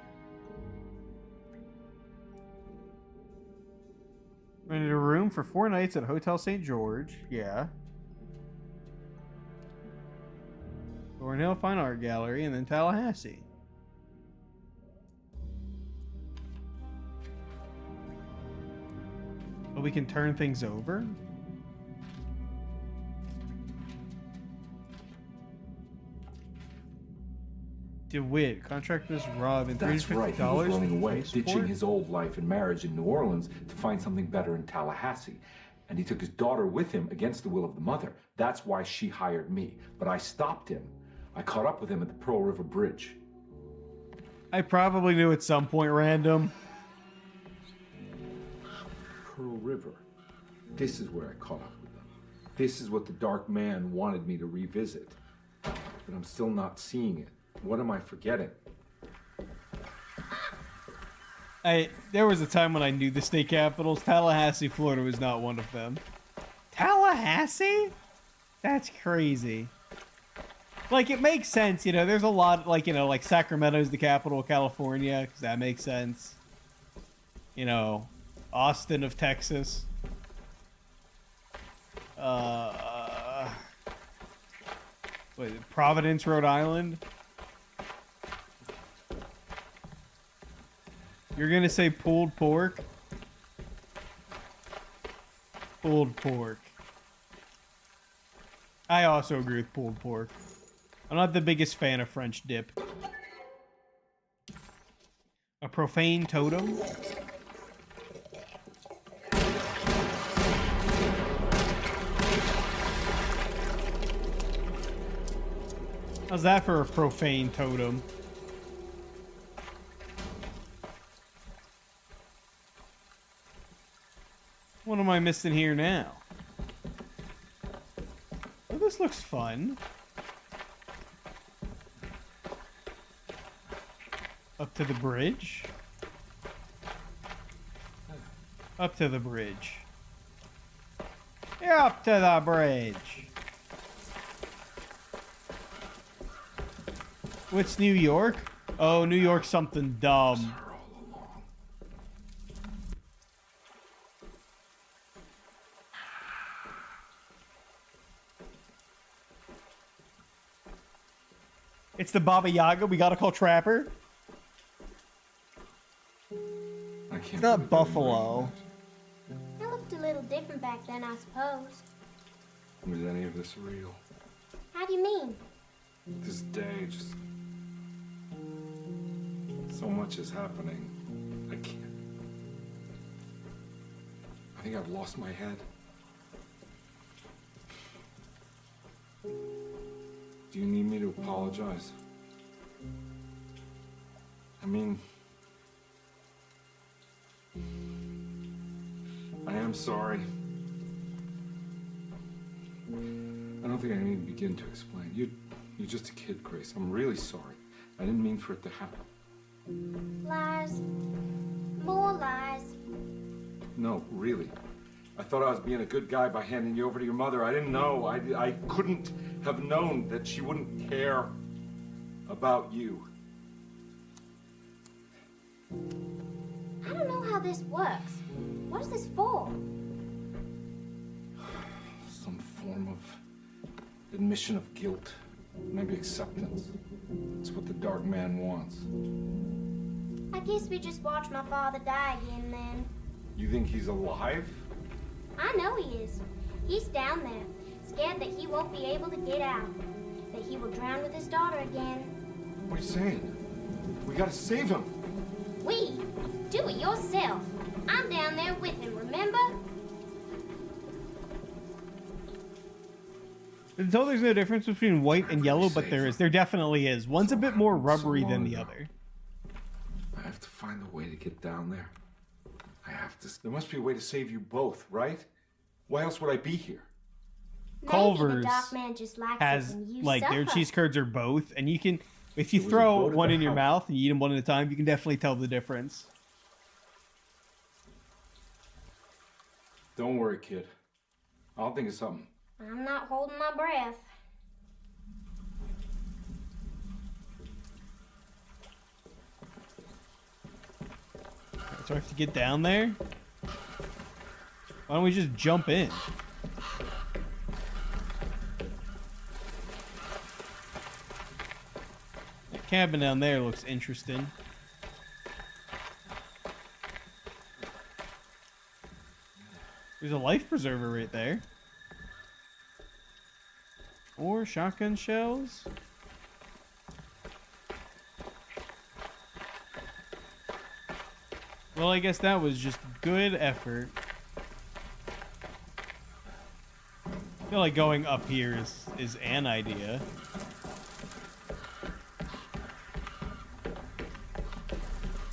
Speaker 1: Rented a room for 4 nights at Hotel St. George. Yeah. Thornhill Fine Art Gallery, and then Tallahassee. But we can turn things over? DeWitt, contract Miss Rob, and
Speaker 2: That's right. He was
Speaker 1: $350
Speaker 2: running away,
Speaker 1: for
Speaker 2: ditching his old life and marriage in New Orleans to find something better in Tallahassee. And he took his daughter with him against the will of the mother. That's why she hired me. But I stopped him. I caught up with him at the Pearl River Bridge.
Speaker 1: I probably knew at some point random.
Speaker 2: Pearl River. This is where I caught up with them. This is what the Dark Man wanted me to revisit. But I'm still not seeing it. What am I forgetting?
Speaker 1: There was a time when I knew the state capitals. Tallahassee, Florida was not one of them. Tallahassee? That's crazy. Like, it makes sense, you know, there's a lot, like, you know, like Sacramento's the capital of California, because that makes sense. You know, Austin of Texas. Providence, Rhode Island. You're gonna say pulled pork? Pulled pork. I also agree with pulled pork. I'm not the biggest fan of French dip. A profane totem? How's that for a profane totem? What am I missing here now? Oh, this looks fun. Up to the bridge. Up to the bridge. You're up to the bridge. What's New York? Oh, New York's something dumb. It's the Baba Yaga. We gotta call Trapper. It's not Buffalo.
Speaker 11: It looked a little different back then, I suppose.
Speaker 2: Was any of this real?
Speaker 11: How do you mean?
Speaker 2: This day, just... so much is happening. I can't... I think I've lost my head. Do you need me to apologize? I mean... I am sorry. I don't think I need to begin to explain. You're just a kid, Grace. I'm really sorry. I didn't mean for it to happen.
Speaker 11: Lies. More lies.
Speaker 2: No, really. I thought I was being a good guy by handing you over to your mother. I didn't know. I couldn't have known that she wouldn't care about you.
Speaker 11: I don't know how this works. What is this for?
Speaker 2: Some form of Admission of guilt. Maybe acceptance. It's what the Dark Man wants.
Speaker 11: I guess we just watched my father die again then.
Speaker 2: You think he's alive?
Speaker 11: I know he is. He's down there, scared that he won't be able to get out. That he will drown with his daughter again.
Speaker 2: What are you saying? We gotta save him.
Speaker 11: We? Do it yourself. I'm down there with him, remember?
Speaker 1: Been told there's no difference between white and yellow, but there is. There definitely is. One's a bit more rubbery than the other.
Speaker 2: I have to find a way to get down there. I have to. There must be a way to save you both, right? Why else would I be here?
Speaker 1: Culver's
Speaker 11: the Dark Man just likes
Speaker 1: has,
Speaker 11: it when you
Speaker 1: like, their
Speaker 11: suffer.
Speaker 1: cheese curds are both, and you can, if you
Speaker 2: It was a
Speaker 1: throw
Speaker 2: boat at
Speaker 1: one
Speaker 2: the
Speaker 1: in your
Speaker 2: house.
Speaker 1: mouth and you eat them one at a time, you can definitely tell the difference.
Speaker 2: Don't worry, kid. I'll think of something.
Speaker 11: I'm not holding my breath.
Speaker 1: So I have to get down there? Why don't we just jump in? That cabin down there looks interesting. There's a life preserver right there. Or shotgun shells. Well, I guess that was just good effort. I feel like going up here is an idea.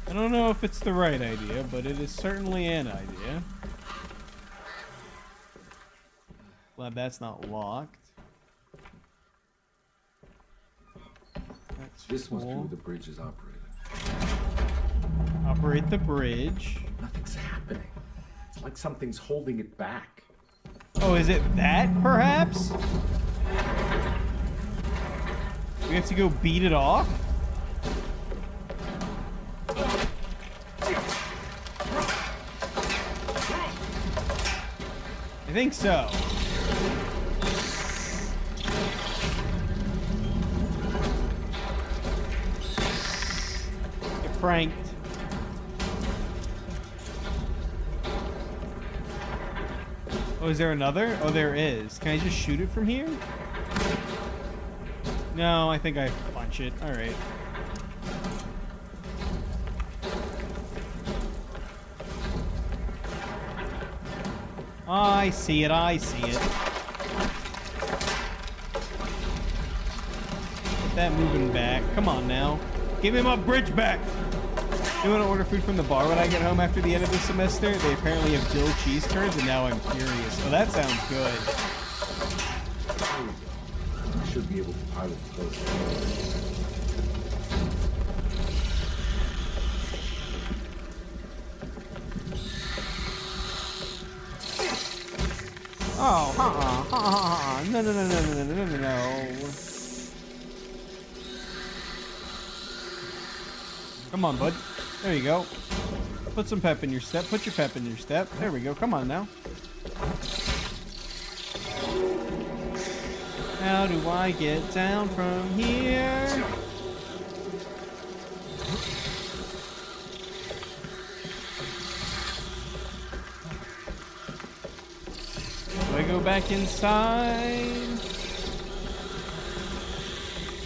Speaker 1: I don't know if it's the right idea, but it is certainly an idea. Glad that's not locked. That's
Speaker 2: This must be
Speaker 1: full.
Speaker 2: where the bridge is operated.
Speaker 1: Operate the bridge.
Speaker 2: Nothing's happening. It's like something's holding it back.
Speaker 1: Oh, is it that, perhaps? We have to go beat it off? I think so. Get pranked. Oh, is there another? Oh, there is. Can I just shoot it from here? No, I think I have to punch it. All right. I see it. I see it. Get that moving back. Come on now. Give me my bridge back. You want to order food from the bar when I get home after the end of the semester? They apparently have dill cheese curds, and now I'm curious. Oh, that sounds good.
Speaker 2: There we go. I should be able to pilot the boat.
Speaker 1: Oh, no, no, no, no, no, no, no, no, no. Come on, bud. There you go. Put some pep in your step. Put your pep in your step. There we go. Come on now. How do I get down from here? Do I go back inside?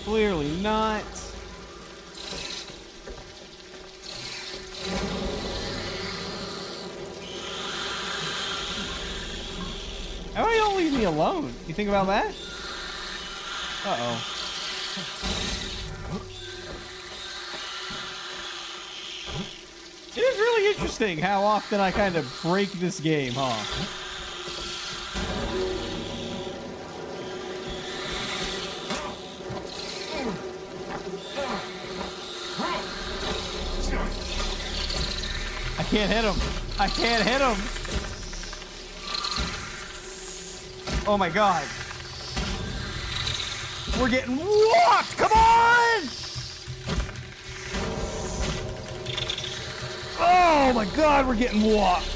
Speaker 1: Clearly not. How about y'all leave me alone? You think about that? Uh-oh. It is really interesting how often I kind of break this game, huh? I can't hit him. I can't hit him. Oh my god. We're getting whopped! Come on! Oh my god, we're getting whopped.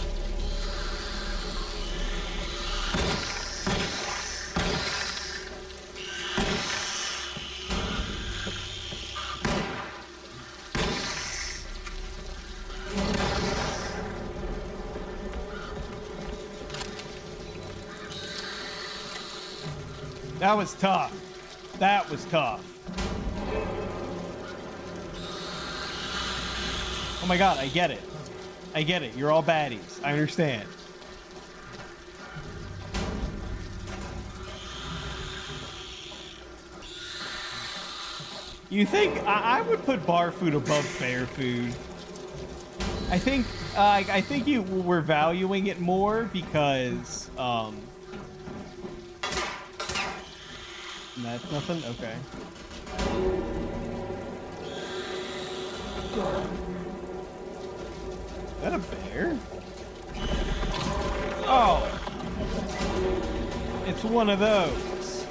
Speaker 1: That was tough. That was tough. Oh my god, I get it. I get it. You're all baddies. I understand. You think I would put bar food above fair food? I think you were valuing it more because that's nothing. Okay. Is that a bear? Oh, it's one of those.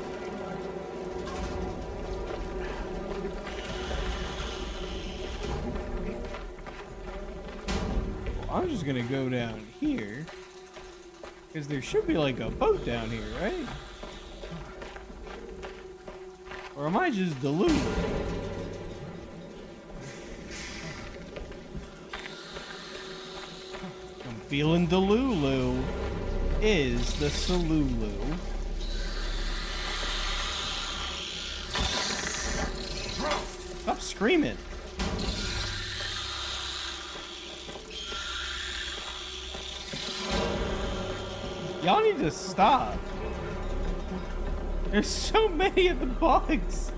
Speaker 1: I'm just gonna go down here because there should be like a boat down here, right? Or am I just deluded? I'm feeling Delulu is the Salulu. Stop screaming. Y'all need to stop. There's so many of the bugs.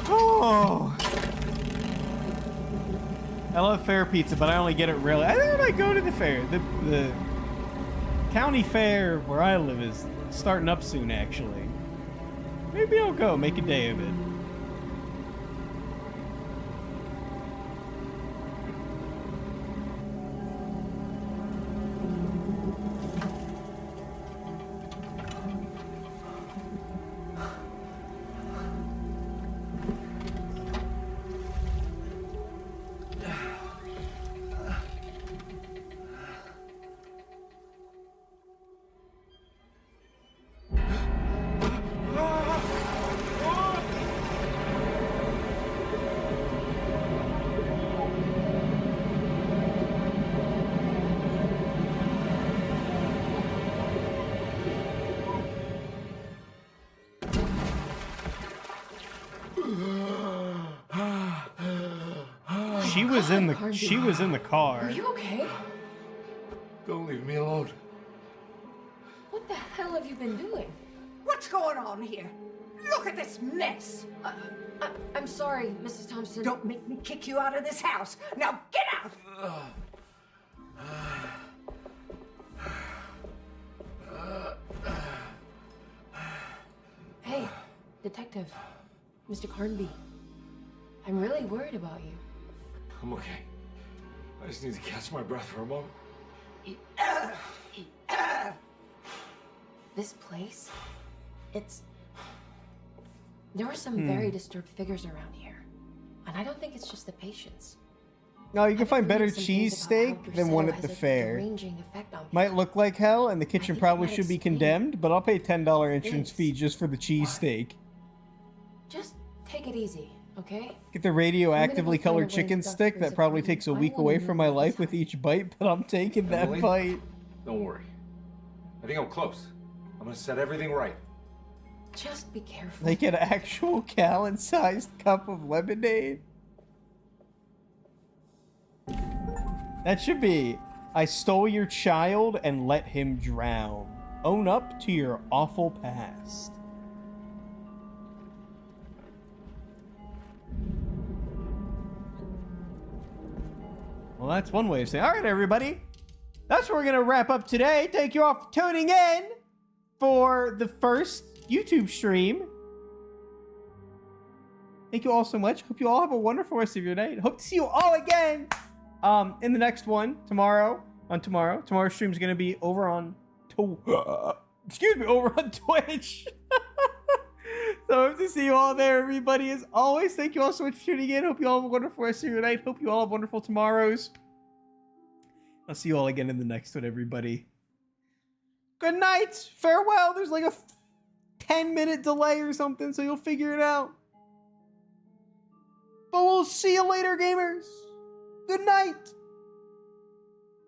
Speaker 1: Oh. I love fair pizza, but I only get it rarely. I think I might go to the fair. The county fair where I live is starting up soon, actually. Maybe I'll go, make a day of it. She was in the car.
Speaker 3: Are you okay?
Speaker 2: Don't leave me alone.
Speaker 3: What the hell have you been doing?
Speaker 6: What's going on here? Look at this mess.
Speaker 3: I'm sorry, Mrs. Thompson.
Speaker 6: Don't make me kick you out of this house. Now get out.
Speaker 3: Hey, Detective. Mr. Carnby. I'm really worried about you.
Speaker 2: I'm okay. I just need to catch my breath for a moment.
Speaker 3: This place, there are some very disturbed figures around here. And I don't think it's just the patients.
Speaker 1: No, you can find better cheesesteak than one at the fair. Might look like hell, and the kitchen probably should be condemned, but I'll pay $10 entrance fee just for the cheesesteak.
Speaker 3: Just take it easy, okay?
Speaker 1: Get the radioactively colored chicken stick that probably takes a week away from my life with each bite, but I'm taking that
Speaker 2: Emily,
Speaker 1: bite.
Speaker 2: Don't worry. I think I'm close. I'm gonna set everything right.
Speaker 3: Just be careful.
Speaker 1: Like an actual gallon-sized cup of lemonade. That should be, I stole your child and let him drown. Own up to your awful past. Well, that's one way of saying, all right, everybody. That's where we're going to wrap up today. Thank you all for tuning in for the first YouTube stream. Thank you all so much. Hope you all have a wonderful rest of your night. Hope to see you all again in the next one tomorrow. Tomorrow's stream is going to be over on over on Twitch. So hope to see you all there, everybody. As always, thank you all so much for tuning in. Hope you all have a wonderful rest of your night. Hope you all have wonderful tomorrows. I'll see you all again in the next one, everybody. Good night. Farewell. There's like a 10-minute delay or something, so you'll figure it out. But we'll see you later, gamers. Good night.